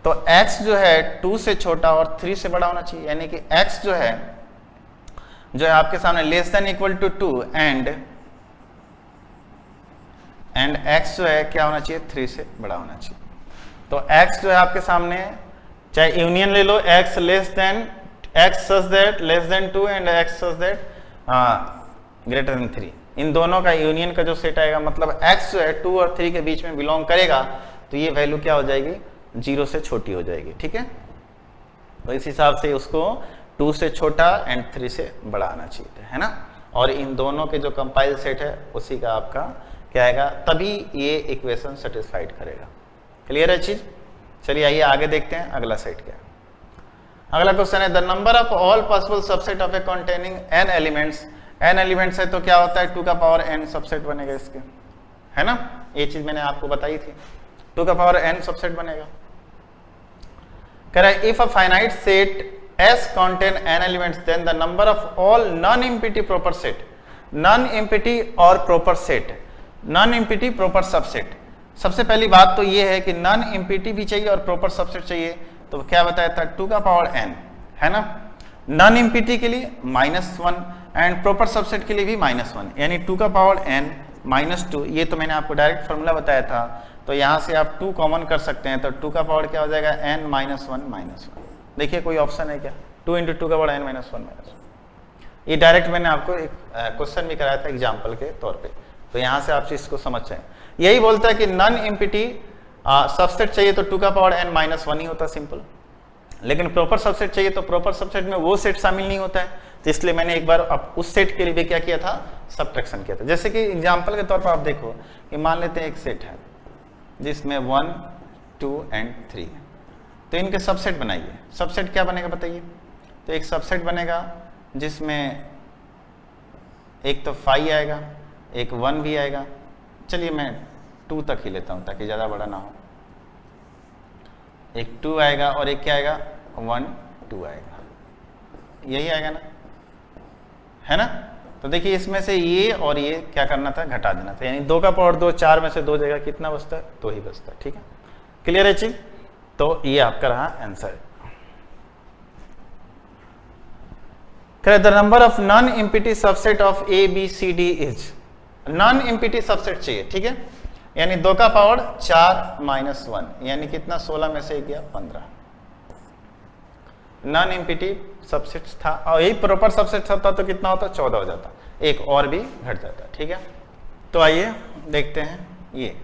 तो x जो है 2 से छोटा और 3 से बड़ा होना चाहिए, यानी कि x जो है आपके सामने less than equal to 2 and x जो है क्या होना चाहिए? 3 से बड़ा होना चाहिए। तो x जो है आपके सामने, चाहे यूनियन ले लो, x less than x such that less than 2 and x such that greater than 3, इन दोनों का यूनियन का जो सेट आएगा, मतलब x जो है 2 और 3 के बीच में बिलोंग करेगा, तो ये वैल्यू क्या हो जाएगी? 0 से छोटी हो जाएगी, ठीक है। तो इस हिसाब से उसको 2 से छोटा एंड 3 से बड़ा आना चाहिए, है ना। और इन दोनों के जो कंपाइल सेट है उसी का आपका क्या आएगा, तभी ये इक्वेशन सेटिस्फाइड करेगा। क्लियर है चीज? चलिए आइए आगे देखते हैं अगला सेट क्या है। अगला क्वेश्चन है the number of all possible subset of A containing n elements. n elements है तो क्या होता है? 2 का पावर n सबसेट बनेगा इसके, है ना। ये चीज मैंने आपको बताई थी, 2 का पावर n सबसेट बनेगा। कह रहा है if a finite set S contain n elements then the number of all non-empty proper set, non-empty और proper set, non-empty proper subset। सबसे पहली बात तो ये है कि non-empty भी चाहिए और proper subset चाहिए, तो क्या बताया था? 2 का पावर n, है ना। non-empty के लिए -1 एंड proper subset के लिए भी -1, यानी 2 का पावर n -2। ये तो मैंने आपको डायरेक्ट फॉर्मूला बताया था तो यहाँ से आप 2 कॉमन कर सकते हैं, तो 2 का पावर क्या हो जाएगा n माइनस वन। देखिए कोई ऑप्शन है क्या, 2 × 2 का पावर n माइनस वन। ये डायरेक्ट मैंने आपको एक क्वेश्चन भी कराया था एग्जाम्पल के तौर पे, तो यहाँ से आप इसको समझ जाए। यही बोलता है कि नॉन एम्प्टी सबसेट चाहिए तो 2 का पावर n माइनस वन ही होता सिंपल, लेकिन प्रॉपर सबसेट चाहिए तो प्रॉपर सबसेट में वो सेट शामिल नहीं होता है, तो इसलिए मैंने एक बार अब उस सेट के लिए भी क्या किया था, सब्ट्रैक्शन किया था। जैसे कि एग्जाम्पल के तौर पर आप देखो कि मान लेते हैं एक सेट है जिसमें 1, 2 एंड 3 है, तो इनके सबसेट बनाइए। सबसेट क्या बनेगा बताइए, तो एक सबसेट बनेगा जिसमें एक तो 5 आएगा, एक 1 भी आएगा। चलिए मैं 2 तक ही लेता हूँ ताकि ज़्यादा बड़ा ना हो। एक 2 आएगा और एक क्या आएगा 1, 2 आएगा, यही आएगा ना, है ना। तो देखिए इसमें से ये और ये क्या करना था, घटा देना था, यानी 2 का पावर 2, 4 में से 2 जगह कितना बचता है, 2 ही बचता है। ठीक है, क्लियर है चीज। तो ये आपका रहा answer. The number of non empty subset of A B C D is, non empty subset चाहिए, ठीक है, यानी 2 का पावर 4 माइनस 1, यानी कितना 16 में से गया 15 नॉन एम्प्टी सबसेट था, और यही प्रॉपर सबसेट था तो कितना होता 14 हो जाता, एक और भी घट जाता। ठीक है, तो आइए देखते हैं। ये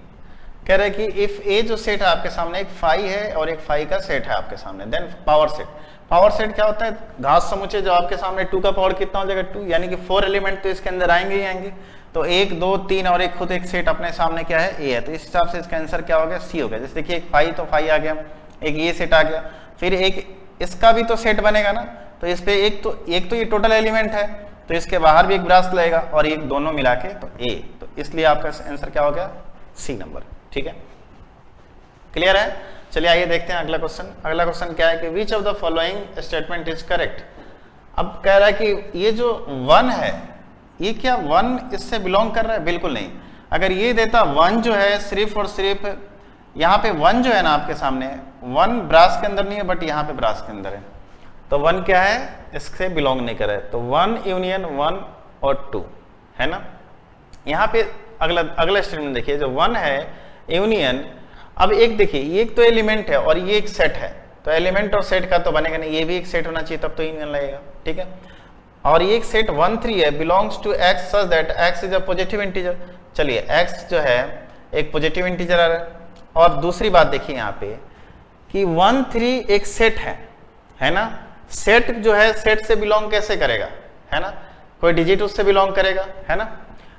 कह रहे हैं कि इफ ए जो सेट है आपके सामने एक 5 है और एक 5 का सेट है आपके सामने, then power set. Power set क्या होता है, घात समुच्चय जो आपके सामने 2 का पावर कितना हो जाएगा 2, यानी कि 4 एलिमेंट तो इसके अंदर आएंगे ही आएंगे। तो 1, 2, 3 और एक खुद एक सेट अपने सामने क्या है ए है, तो इस हिसाब से इसका आंसर क्या हो गया सी हो गया। जैसे देखिए एक 5 तो 5 आ गया, एक ये सेट आ गया, फिर एक इसका भी तो सेट बनेगा ना, तो इस पे एक तो ये टोटल एलिमेंट है, तो इसके बाहर भी एक ब्रास लगेगा और एक दोनों मिला के तो ए, तो इसलिए आपका आंसर क्या हो गया सी नंबर। ठीक है, क्लियर है। चलिए आइए देखते हैं अगला क्वेश्चन। अगला क्वेश्चन क्या है कि विच of the following statement is correct. अब कह रहा है कि ये जो 1 है, ये क्या 1 इससे बिलोंग कर रहा है, बिल्कुल नहीं। अगर ये देता 1 जो है सिर्फ और सिर्फ यहाँ पे 1 जो है ना आपके सामने 1 ब्रास के अंदर नहीं है, बट यहाँ पे ब्रास के अंदर है, तो 1 क्या है इससे बिलोंग नहीं कर रहा है, तो 1 यूनियन 1 और 2 है ना। यहाँ पे अगला स्टेटमेंट देखिए, जो 1 है यूनियन, अब एक देखिए ये एक तो एलिमेंट है और ये एक सेट है, तो एलिमेंट और सेट का तो बनेगा नहीं, ये भी एक सेट होना चाहिए तब तो यूनियन लगेगा। ठीक है, और ये एक सेट 1, 3 है, belongs to x such that x is a positive integer. चलिए एक्स जो है एक पॉजिटिव इंटीजर आ रहा है, और दूसरी बात देखिए यहाँ पे कि 1, 3 एक सेट है ना। सेट जो है सेट से बिलोंग कैसे करेगा, है ना, कोई डिजिट उससे बिलोंग करेगा, है ना।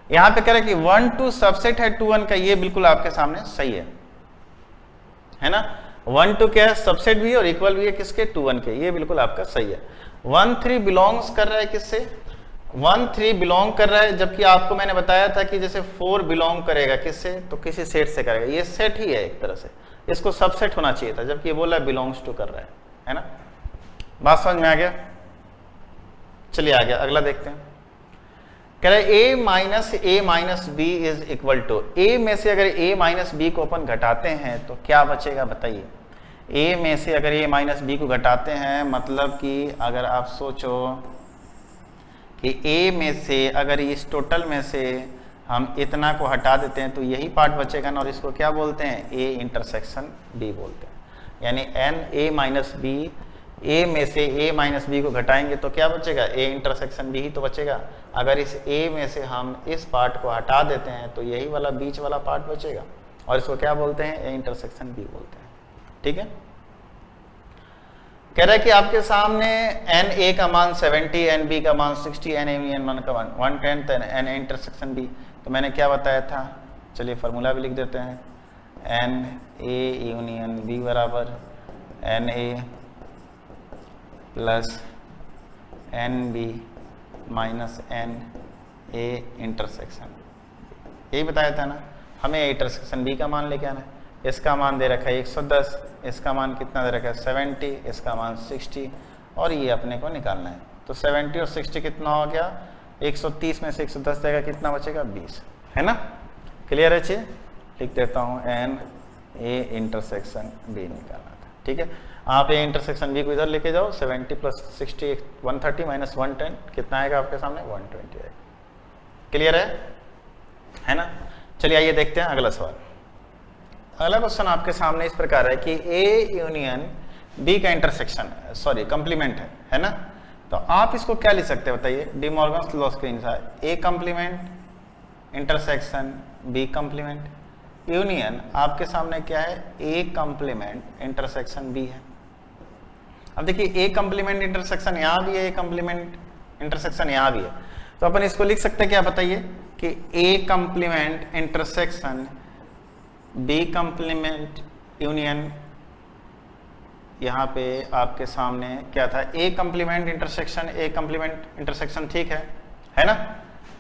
यहाँ पे कह रहे कि 1, 2 सबसेट है 2, 1 का, ये बिल्कुल आपके सामने सही है ना। 1, 2 क्या है सबसेट भी है और इक्वल भी है किसके 2, 1 के, ये बिल्कुल आपका सही है। 1, 3 बिलोंग्स कर रहा है किससे, 1, 3 बिलोंग कर रहा है, जबकि आपको मैंने बताया था कि जैसे 4 बिलोंग करेगा किससे, तो किसी सेट से करेगा, ये सेट ही है एक तरह से, इसको सबसेट होना चाहिए था, जबकि ये बोला बिलोंग्स टू कर रहा है ना। बात समझ में आ गया। चलिए आ गया अगला देखते हैं। कह रहे a minus B is equal to, a में से अगर a माइनस बी को अपन घटाते हैं तो क्या बचेगा बताइए। a में से अगर a माइनस बी को घटाते हैं, मतलब कि अगर आप सोचो कि a में से अगर इस टोटल में से हम इतना को हटा देते हैं तो यही पार्ट बचेगा ना, और इसको क्या बोलते हैं a इंटरसेक्शन b बोलते हैं। यानी n a minus B, a में से a माइनस बी को घटाएंगे तो क्या बचेगा, a इंटरसेक्शन b ही तो बचेगा। अगर इस a में से हम इस पार्ट को हटा देते हैं तो यही वाला बीच वाला पार्ट बचेगा, और इसको क्या बोलते हैं, a इंटरसेक्शन b बोलते हैं। ठीक है, कह रहा है कि आपके सामने एन ए का मान 70, एन बी का मान 60, एन यूनियन मान का मान 110, एन ए इंटरसेक्शन बी, तो मैंने क्या बताया था, चलिए फार्मूला भी लिख देते हैं। एन ए यूनियन बी बराबर n A plus n B minus n A intersection, यही बताया था ना। हमें इंटरसेक्शन बी का मान लेके आना है। इसका मान दे रखा है 110, इसका मान कितना दे रखा है 70, इसका मान 60, और ये अपने को निकालना है। तो 70 और 60 कितना हो गया, 130 में से 110 जाएगा, कितना बचेगा 20, है ना। क्लियर है चीज, लिख देता हूँ एन ए इंटरसेक्शन बी निकालना था। ठीक है, आप ए इंटरसेक्शन बी को इधर लेके जाओ, 70 प्लस 60 130 माइनस 110 कितना आएगा आपके सामने 120 आएगा। क्लियर है ना। चलिए आइए देखते हैं अगला सवाल। अगला क्वेश्चन आपके सामने इस प्रकार है कि ए यूनियन बी का इंटरसेक्शन, सॉरी कंप्लीमेंट है ना। तो आप इसको क्या लिख सकते हैं बताइए, डी मॉर्गन्स लॉ के अनुसार A complement intersection B complement, union आपके सामने क्या है, ए कंप्लीमेंट इंटरसेक्शन बी है। अब देखिए ए कंप्लीमेंट इंटरसेक्शन यहाँ भी है, ए कंप्लीमेंट इंटरसेक्शन यहाँ भी है, तो अपन इसको लिख सकते हैं क्या बताइए कि A complement intersection B complement union, यहाँ पे आपके सामने क्या था, A complement intersection A complement intersection, ठीक है ना।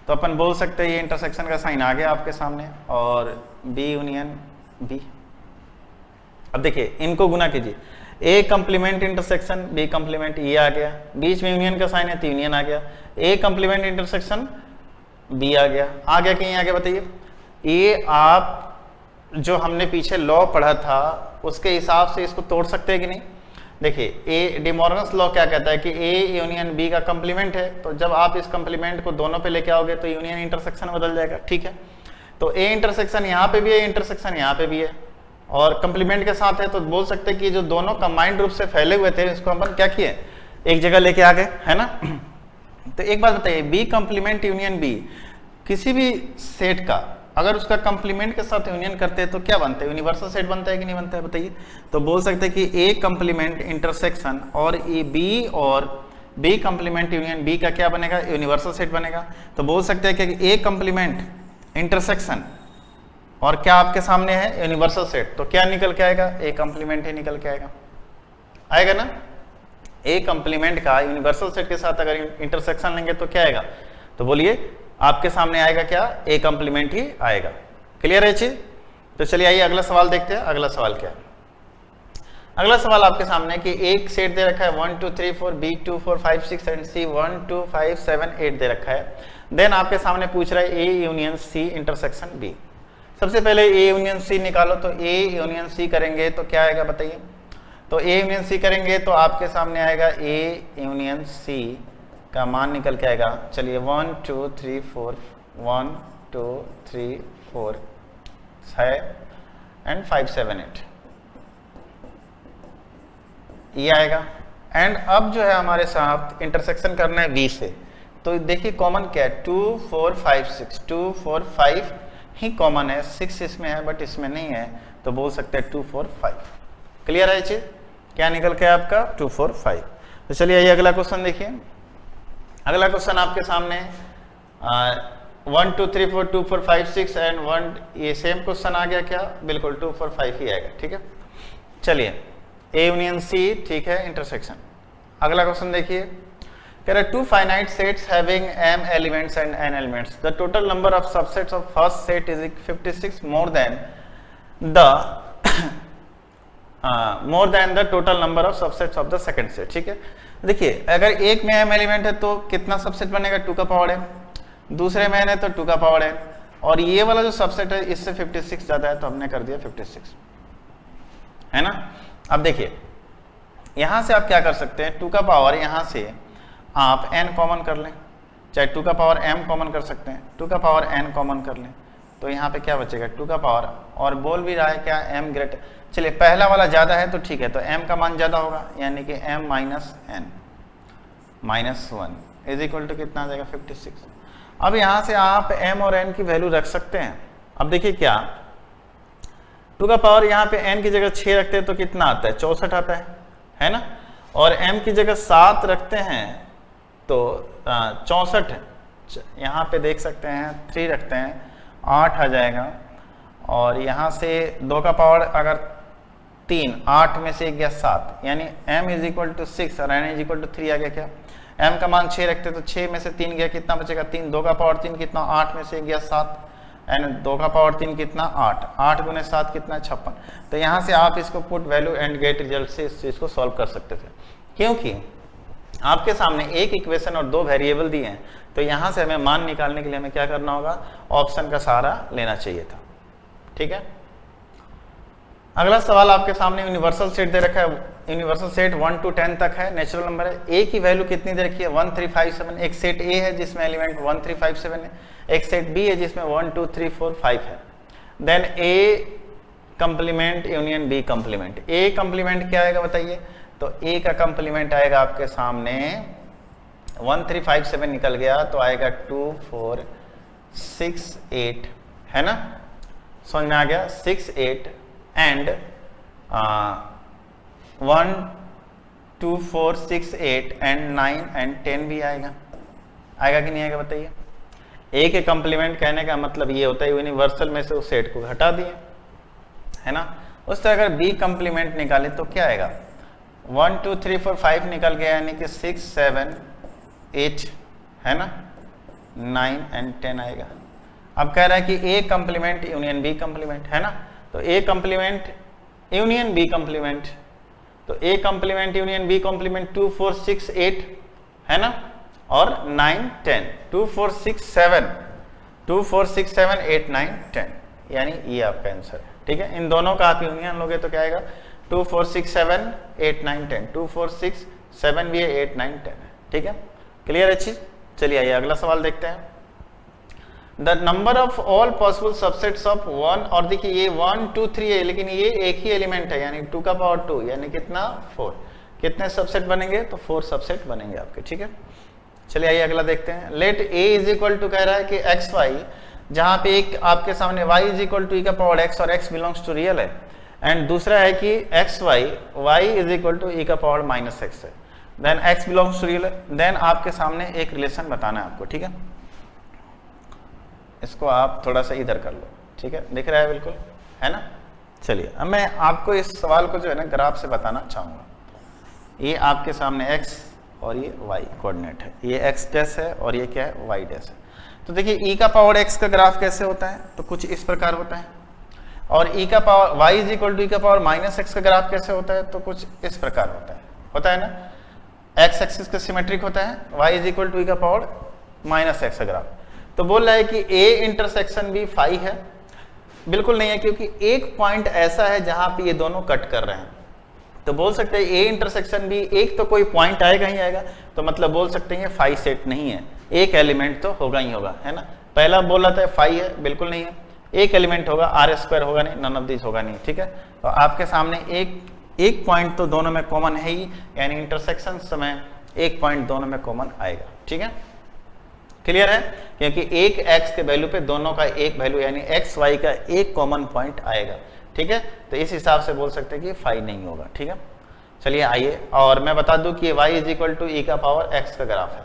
तो अपन बोल सकते हैं ये इंटरसेक्शन का साइन आ गया आपके सामने, और बी यूनियन बी। अब देखिए इनको गुना कीजिए, ए कंप्लीमेंट इंटरसेक्शन बी कंप्लीमेंट, ये आ गया, बीच में यूनियन का साइन है तो यूनियन आ गया, ए कंप्लीमेंट इंटरसेक्शन बी आ गया कि नहीं आ गया बताइए। ये आप जो हमने पीछे लॉ पढ़ा था उसके हिसाब से इसको तोड़ सकते हैं कि नहीं। देखिए ए डी मॉर्गन्स लॉ क्या कहता है कि ए यूनियन बी का कंप्लीमेंट है, तो जब आप इस कंप्लीमेंट को दोनों पे लेके आओगे तो यूनियन इंटरसेक्शन बदल जाएगा, ठीक है। तो ए इंटरसेक्शन यहाँ पे भी है, इंटरसेक्शन यहाँ पे भी है, और कंप्लीमेंट के साथ है, तो बोल सकते हैं कि जो दोनों कंबाइंड रूप से फैले हुए थे इसको अपन क्या किए, एक जगह लेके आ गए, है ना। तो एक बात बताइए, बी कंप्लीमेंट यूनियन बी, किसी भी सेट का अगर उसका कंप्लीमेंट के साथ यूनियन करते हैं तो क्या बनता है, यूनिवर्सल सेट बनता है कि नहीं बनता है बताइए। तो बोल सकते हैं कि ए कंप्लीमेंट इंटरसेक्शन और ए बी और बी कंप्लीमेंट यूनियन बी का क्या बनेगा, यूनिवर्सल सेट बनेगा। तो बोल सकते हैं कि ए कंप्लीमेंट इंटरसेक्शन और क्या आपके सामने है, यूनिवर्सल सेट, तो क्या निकल के आएगा, ए कंप्लीमेंट ही निकल के आएगा ना। ए कंप्लीमेंट का यूनिवर्सल सेट के साथ अगर इंटरसेक्शन लेंगे तो क्या आएगा, तो बोलिए आपके सामने आएगा क्या, ए कंप्लीमेंट ही आएगा। क्लियर है चीज। तो चलिए आइए अगला सवाल देखते हैं। अगला सवाल क्या है, अगला सवाल आपके सामने कि एक सेट दे रखा है 1 2 3 4 B 2 4 5 6 एंड C 1 2 5 7 8 दे रखा है। देन आपके सामने पूछ रहा है A union C intersection B. सबसे पहले ए यूनियन सी निकालो, तो ए यूनियन सी करेंगे तो क्या आएगा बताइए। तो ए यूनियन सी करेंगे तो आपके सामने आएगा ए यूनियन सी का मान निकल के आएगा, चलिए 1 2 3 4 1 2 3 4 6 एंड 5 7 8 ये आएगा। एंड अब जो है हमारे साथ इंटरसेक्शन करना है बी से, तो देखिए कॉमन क्या है, 2 4 5 6 2 4 5 ही कॉमन है, 6 इसमें है बट इसमें नहीं है, तो बोल सकते हैं 2 4 5। क्लियर है चीज, क्या निकल के आपका 2 4 5। तो चलिए आइए अगला क्वेश्चन देखिए। अगला क्वेश्चन आपके सामने 1 2 3 4 2 4 5 6 एंड 1, ये सेम क्वेश्चन आ गया क्या, बिल्कुल 2 4 5 ही आएगा, ठीक है। चलिए ए यूनियन सी, ठीक है, इंटरसेक्शन। अगला क्वेश्चन देखिए, कह रहा है 2 finite sets having m elements and n elements, the total number of subsets of first set is 56 more than the total number of subsets of the second set। ठीक है, देखिए अगर एक में m एलिमेंट है तो कितना सबसेट बनेगा, 2 का पावर m, दूसरे में n है तो 2 का पावर n, और ये वाला जो सबसेट है इससे 56 ज्यादा है तो हमने कर दिया 56, है ना। अब देखिए यहां से आप क्या कर सकते हैं, 2 का पावर यहां से आप n कॉमन कर लें, चाहे 2 का पावर m कॉमन कर सकते हैं, 2 का पावर n कॉमन कर लें, तो यहाँ पे क्या बचेगा 2 का पावर, और बोल भी रहा है क्या m ग्रेटर, चलिए पहला वाला ज़्यादा है तो ठीक है, तो m का मान ज़्यादा होगा, यानी कि m minus n minus 1 is equal to कितना आ जाएगा 56। अब यहाँ से आप m और n की वैल्यू रख सकते हैं। अब देखिए क्या, 2 का पावर यहाँ पे n की जगह 6 रखते हैं तो कितना आता है, 64 आता है ना, और m की जगह 7 रखते हैं तो 64, यहाँ पे देख सकते हैं 3 रखते हैं 8 आ जाएगा, और यहाँ से 2 का पावर अगर 3, 8 में से 1 गया 7, यानी m इज इक्वल टू 6 और n इज इक्वल टू 3 आ गया क्या, m का मान 6 रखते तो 6 में से 3 गया, कितना बचेगा 3, 2 का पावर 3 कितना, 8 में से 1 गया 7, एंड 2 का पावर 3 कितना 8, 8 गुने 7 कितना 56। तो यहाँ से आप इसको put value and get result से इस चीज़ को सॉल्व कर सकते थे, क्योंकि आपके सामने एक इक्वेशन और 2 वेरिएबल दिए हैं, तो यहाँ से हमें मान निकालने के लिए हमें क्या करना होगा, ऑप्शन का सहारा लेना चाहिए था। ठीक है, अगला सवाल आपके सामने यूनिवर्सल सेट दे रखा है, यूनिवर्सल सेट 1 to 10 तक है, नेचुरल नंबर है, ए की वैल्यू कितनी दे रखी है 1 3 5 7, एक सेट ए है जिसमें एलिमेंट 1 3 5 7 है, एक सेट बी है जिसमें 1 2 3 4 5 है। देन ए कंप्लीमेंट यूनियन बी कंप्लीमेंट। ए कंप्लीमेंट क्या आएगा बताइए? तो ए का कंप्लीमेंट आएगा आपके सामने 1357 निकल गया तो आएगा 2468, है ना? समझ में आ गया? 68 एंड 1 2 4 6 8 एंड 9 एंड 10 भी आएगा। आएगा कि नहीं आएगा बताइए? ए के कंप्लीमेंट कहने का मतलब ये होता है यूनिवर्सल में से उस सेट को हटा दिए, है ना? उस तरह अगर बी कंप्लीमेंट निकाले तो क्या आएगा? 1 2 3 4 5 निकल गया, यानी कि 6 7 8, है ना? 9 एंड 10 आएगा। अब कह रहा है कि A complement union B complement, है ना? तो ए कंप्लीमेंट यूनियन बी कंप्लीमेंट, तो ए कंप्लीमेंट यूनियन बी कंप्लीमेंट 2 4 6 8, है ना? और 9 10, 2 4 6 7 2 4 6 7 8 9 10, यानी ये आपका आंसर है। ठीक है, इन दोनों का आप यूनियन लोगे तो क्या आएगा? 2 4 6 7 8 9 10, 2 4 6 7 भी है, 8 9 10 है। ठीक है, क्लियर है चीज? चलिए आइए अगला सवाल देखते हैं। The number of all possible subsets of 1, और देखिए ये 1 2 3 है, लेकिन ये एक ही एलिमेंट है, यानी 2 का पावर 2, यानी कितना? 4। कितने सबसेट बनेंगे? तो 4 सबसेट बनेंगे आपके। ठीक है, चलिए आइए अगला देखते हैं। Let A is equal to कह रहा है कि एक्स वाई, जहां पे एक आपके सामने y is equal to e का पावर x और x बिलोंग्स टू रियल है, एंड दूसरा है कि x y y is equal to e का पावर माइनस x है, then x belongs to real है। देन आपके सामने एक रिलेशन बताना है आपको। ठीक है, इसको आप थोड़ा सा इधर कर लो। ठीक है, दिख रहा है बिल्कुल, है ना? चलिए अब मैं आपको इस सवाल को जो है ना ग्राफ से बताना चाहूंगा। ये आपके सामने x और ये y कोऑर्डिनेट है, ये x डैश है और ये क्या है? y डैश है। तो देखिए e का पावर x का ग्राफ कैसे होता है? तो कुछ इस प्रकार होता है। और e का power y is equal to e का पावर माइनस x का ग्राफ कैसे होता है? तो कुछ इस प्रकार होता है ना? x एक्सिस का सिमेट्रिक होता है, y is equal to e का पावर माइनस x का ग्राफ। तो बोल रहा है कि a इंटरसेक्शन भी फाई है, बिल्कुल नहीं है, क्योंकि एक पॉइंट ऐसा है जहां पे ये दोनों कट कर रहे हैं। तो बोल सकते हैं ए इंटरसेक्शन भी, एक तो कोई पॉइंट आएगा ही आएगा, तो मतलब बोल सकते हैं फाई सेट नहीं है, एक एलिमेंट तो होगा ही होगा, है ना? पहला बोला था फाई है, बिल्कुल नहीं है, एक एलिमेंट होगा, आर स्क्वायर होगा नहीं, नन ऑफ दिस होगा नहीं। ठीक है, तो आपके सामने एक पॉइंट तो दोनों में कॉमन है ही, यानी इंटरसेक्शन समय एक पॉइंट दोनों में कॉमन आएगा। ठीक है, क्लियर है? क्योंकि एक x के वैल्यू पे दोनों का एक वैल्यू, यानी x y का एक कॉमन पॉइंट आएगा। ठीक है, तो इस हिसाब से बोल सकते हैं कि फाई नहीं होगा। ठीक है, चलिए आइए, और मैं बता दूं कि y is equal to e का पावर x का ग्राफ है।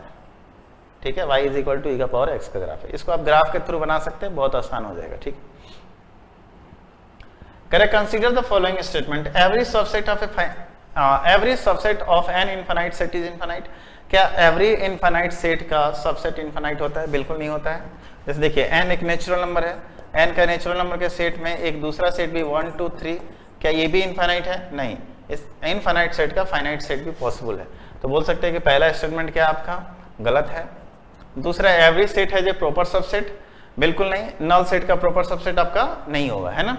ठीक है, y is equal to e का पावर x का ग्राफ है, इसको आप ग्राफ के थ्रू बना सकते हैं, बहुत आसान हो जाएगा। ठीक, correct, consider the following statement, every subset of an infinite set is infinite. क्या एवरी इनफाइनाइट सेट का सबसेट इनफाइनाइट होता है? बिल्कुल नहीं होता है। जैसे देखिए n एक नेचुरल नंबर है, n का नेचुरल नंबर के सेट में एक दूसरा सेट भी 1 2 3, क्या ये भी इनफाइनाइट है? नहीं, इस इनफाइनाइट सेट का फाइनाइट सेट भी पॉसिबल है। तो बोल सकते हैं कि पहला स्टेटमेंट क्या आपका गलत है। दूसरा, एवरी सेट है जो प्रॉपर सबसेट, बिल्कुल नहीं, नल सेट का प्रॉपर सबसेट आपका नहीं होगा, है ना?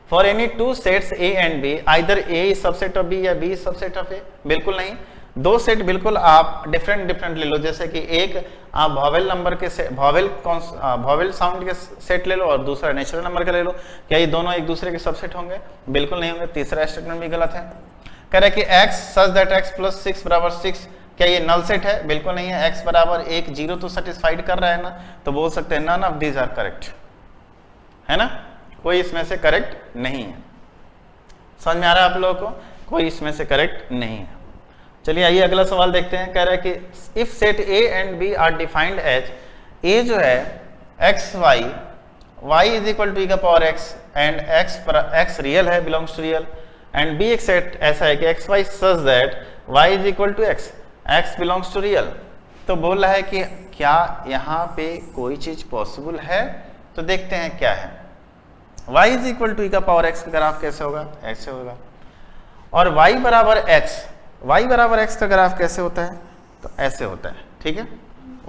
For any two sets A and B, either A is subset of B या B is subset of A, बिल्कुल नहीं। दो सेट बिल्कुल आप डिफरेंट ले लो, जैसे कि एक आप वॉवेल नंबर के वॉवेल साउंड के सेट ले लो और दूसरा नेचुरल नंबर का ले लो, क्या ये दोनों एक दूसरे के सबसेट होंगे? बिल्कुल नहीं होंगे। तीसरा स्टेटमेंट भी गलत है। कह रहे कि x such that x plus 6 बराबर 6, क्या ये नल सेट है? बिल्कुल नहीं है। x बराबर 1 0 तो सेटिस्फाइड कर रहा है ना, तो बोल सकते हैं none of these are correct, है ना? कोई इसमें से करेक्ट नहीं है। समझ में आ रहा है आप लोगों को? कोई इसमें से करेक्ट नहीं है। चलिए आइए अगला सवाल देखते हैं। कह रहा है कि if set A and B are defined as, A जो है x y, y is equal to e का power x and x real है, belongs to real, and B एक सेट ऐसा है कि x y such that y is equal to x, x belongs to real. तो बोल रहा है कि क्या यहाँ पे कोई चीज पॉसिबल है? तो देखते हैं क्या है। y is equal to e का पावर x का ग्राफ कैसे होगा? ऐसे होगा। और y बराबर x का ग्राफ कैसे होता है? तो ऐसे होता है। ठीक है,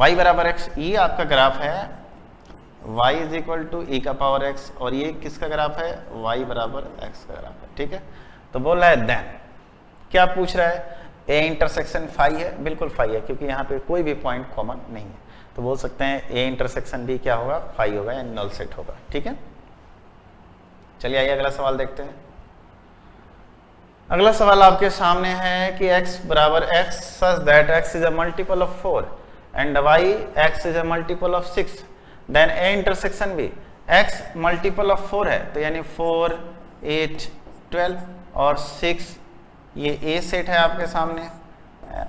y बराबर x, ये आपका ग्राफ है y is equal to e का पावर x, और ये किसका ग्राफ है? y बराबर x का ग्राफ है। ठीक है, तो बोल रहा है देन, क्या पूछ रहा है? a इंटरसेक्शन फाई है, बिल्कुल फाई है, क्योंकि यहाँ पे कोई भी पॉइंट कॉमन नहीं है। तो बोल सकते हैं a इंटरसेक्शन भी क्या होगा? फाई होगा, या नल सेट होगा। ठीक है, चलिए आइए अगला सवाल देखते हैं। अगला सवाल आपके सामने है कि x बराबर x such that x is a multiple of 4 and y x is a multiple of 6 then a intersection b x multiple of 4 है तो यानी 4 8 12 और 6 ये a सेट है आपके सामने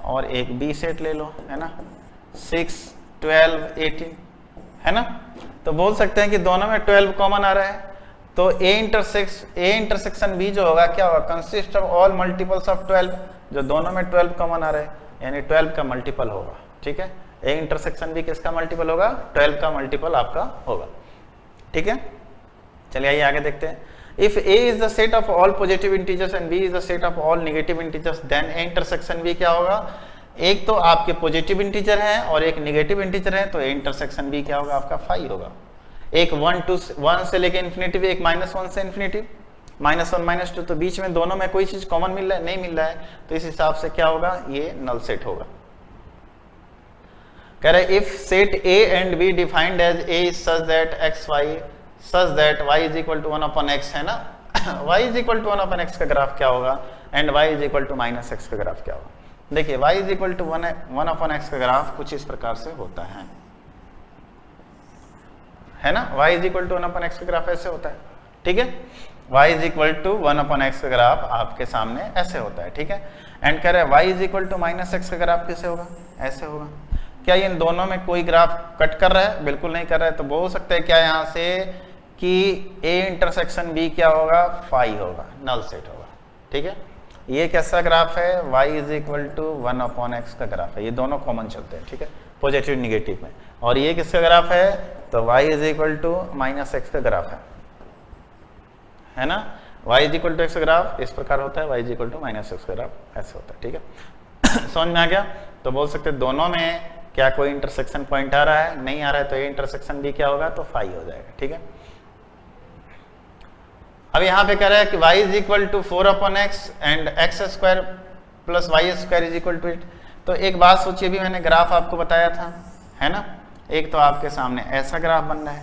और एक b सेट ले लो, है ना, 6 12 18, है ना। तो बोल सकते हैं कि दोनों में 12 कॉमन आ रहा है तो a इंटरसेक्शन b जो होगा क्या होगा, consist of all multiples of 12, जो दोनों में 12 कॉमन आ रहे हैं यानी 12 का मल्टीपल होगा, ठीक है। a इंटरसेक्शन b किसका मल्टीपल होगा, 12 का मल्टीपल आपका होगा, ठीक है। चलिए आइए आगे देखते हैं। If a is the set of all positive integers and b is the set of all negative integers then a intersection b क्या होगा, एक तो आपके पॉजिटिव इंटीजर है और एक नेगेटिव इंटीजर है तो a इंटरसेक्शन b क्या होगा आपका 5 होगा। एक 1 से लेके इन्फिनिटी, एक -1 से इन्फिनिटी, -1 -2, तो बीच में दोनों में कोई चीज कॉमन मिल रहा है, नहीं मिल रहा है, तो इस हिसाब से क्या होगा, ये नल सेट होगा। कह रहे if set a and b defined as a is such that y is equal to 1/x, है ना y is equal to 1/x का ग्राफ क्या होगा and y is equal to -x का ग्राफ क्या होगा। देखिए y is equal to 1/x का ग्राफ कुछ इस प्रकार से होता है ना, y is equal to 1/x का ग्राफ ऐसे होता है, ठीक है। y is equal to 1/x का ग्राफ आपके सामने ऐसे होता है, ठीक है। एंड कह रहे हैं y is equal to -x का ग्राफ कैसे होगा, ऐसे होगा। क्या इन दोनों में कोई ग्राफ कट कर रहा है, बिल्कुल नहीं कर रहा है, तो बोल सकते हैं क्या यहाँ से कि a इंटरसेक्शन b क्या होगा 5 होगा, नल सेट होगा, ठीक है। ये कैसा ग्राफ है, y is equal to 1/x का ग्राफ है, ये दोनों कॉमन चलते हैं, ठीक है, पॉजिटिव निगेटिव में। और ये किसका ग्राफ है, तो y is equal to -x का ग्राफ है ना, y is equal to x का ग्राफ इस प्रकार होता है, y is equal to -x का ग्राफ ऐसे होता है, ठीक है। समझ में आ गया। तो बोल सकते हैं दोनों में क्या कोई इंटरसेक्शन पॉइंट आ रहा है, नहीं आ रहा है, तो ये इंटरसेक्शन भी क्या होगा, तो 5 हो जाएगा, ठीक है। अब यहाँ पे कह रहा है कि y is equal to 4/x and x² plus y² is equal to 8। तो एक बात सोचिए, भी मैंने ग्राफ आपको बताया था, है ना, एक तो आपके सामने ऐसा ग्राफ बन रहा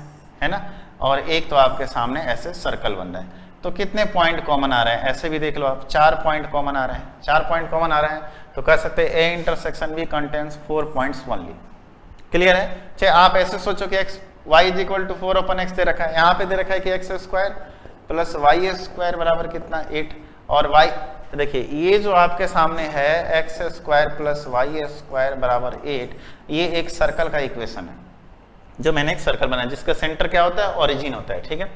है ना, और एक तो आपके सामने ऐसे सर्कल बन रहा है। तो कितने पॉइंट कॉमन आ रहे हैं, ऐसे भी देख लो आप, 4 पॉइंट कॉमन आ रहे हैं, 4 पॉइंट कॉमन आ रहे हैं, तो कह सकते हैं a इंटरसेक्शन भी कंटेन्स 4 पॉइंट्स ओनली। क्लियर है। चाहे आप ऐसे सोचो कि y is equal to 4/x दे रखा है, यहाँ पे दे रखा है कि x² प्लस y² बराबर कितना 8, और y देखिए ये जो आपके सामने है x² प्लस y² बराबर 8, ये एक सर्कल का इक्वेशन है, जो मैंने एक सर्कल बनाया जिसका सेंटर क्या होता है, ओरिजिन होता है, ठीक है।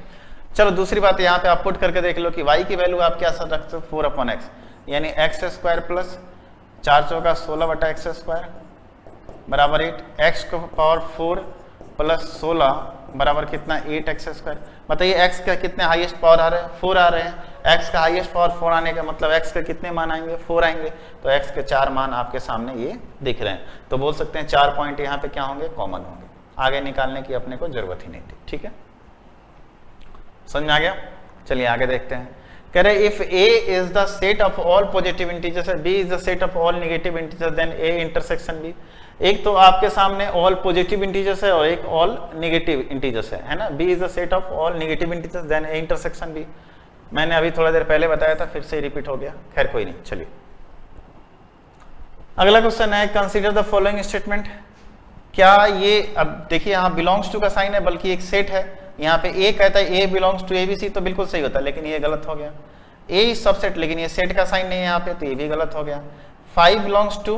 चलो दूसरी बात यहाँ पे आप पुट करके देख लो कि y की वैल्यू आप क्या रखते हो 4/x, यानी x² प्लस 4 चौका 16/x² बराबर 8, x को पावर 4 प्लस 16 बराबर कितना 8x²। बताइए x का कितने हाईएस्ट पावर आ रहे हैं, 4 आ रहे हैं। x का हाईएस्ट पावर 4 आने का मतलब x के कितने मान आएंगे, 4 आएंगे, तो x के 4 मान आपके सामने ये दिख रहे हैं। तो बोल सकते हैं 4 पॉइंट यहाँ पे क्या होंगे, कॉमन होंगे, आगे निकालने की अपने को जरूरत ही नहीं थी, ठीक है। समझ में आ गया। चलिए आगे देखते हैं। कह रहे if a is the set of all positive integers b is the set of all negative integers then a intersection b। एक तो आपके सामने ऑल पॉजिटिव इंटीजर्स है और एक ऑल नेगेटिव इंटीजर्स है ना, b is the set of all negative integers then a intersection b। मैंने अभी थोड़ा देर पहले बताया था, फिर से रिपीट हो गया, खैर कोई नहीं। चलिए अगला क्वेश्चन है, कंसीडर द फॉलोइंग स्टेटमेंट। क्या ये, अब देखिए यहाँ बिलोंग्स टू का साइन है, बल्कि एक सेट है, यहाँ पे a कहता है a बिलोंग्स टू ABC, तो बिल्कुल सही होता है, लेकिन ये गलत हो गया। a सबसेट, लेकिन ये सेट का साइन नहीं है यहाँ पे, तो ये भी गलत हो गया। 5 बिलोंग्स टू,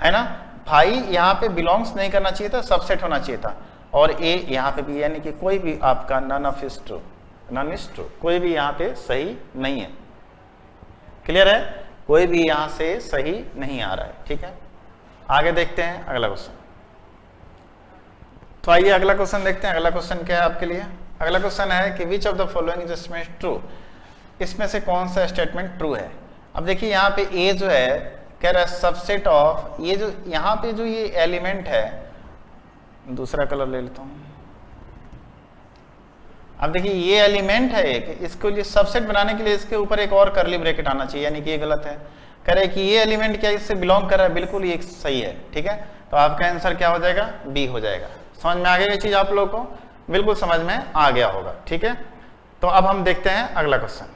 है ना, 5 यहाँ पे बिलोंग्स नहीं करना चाहिए था, सबसेट होना चाहिए था, और a यहाँ पे भी, यानी कि कोई भी आपका none of is true, none is true, कोई भी यहाँ पे सही नहीं है। क्लियर है, कोई भी यहाँ से सही नहीं आ रहा है, ठीक है। आगे देखते हैं अगला क्वेश्चन। तो आइए अगला क्वेश्चन देखते हैं। अगला क्वेश्चन क्या है आपके लिए, अगला क्वेश्चन है कि विच of the following statement true, इसमें से कौन सा स्टेटमेंट ट्रू है। अब देखिए यहाँ पे a जो है कह रहा है सबसेट ऑफ, ये जो यहाँ पे जो ये एलिमेंट है, दूसरा कलर ले लेता हूँ। अब देखिए ये एलिमेंट है एक, इसको लिए सबसेट बनाने के लिए इसके ऊपर एक और करली ब्रैकेट आना चाहिए, यानी कि ये गलत है। कह रहे कि ये एलिमेंट क्या इससे बिलोंग कर रहा है, बिल्कुल ये सही है, ठीक है। तो आपका आंसर क्या हो जाएगा, बी हो जाएगा। समझ में आ गया ये चीज आप लोगों को, बिल्कुल समझ में आ गया होगा, ठीक है। तो अब हम देखते हैं अगला क्वेश्चन।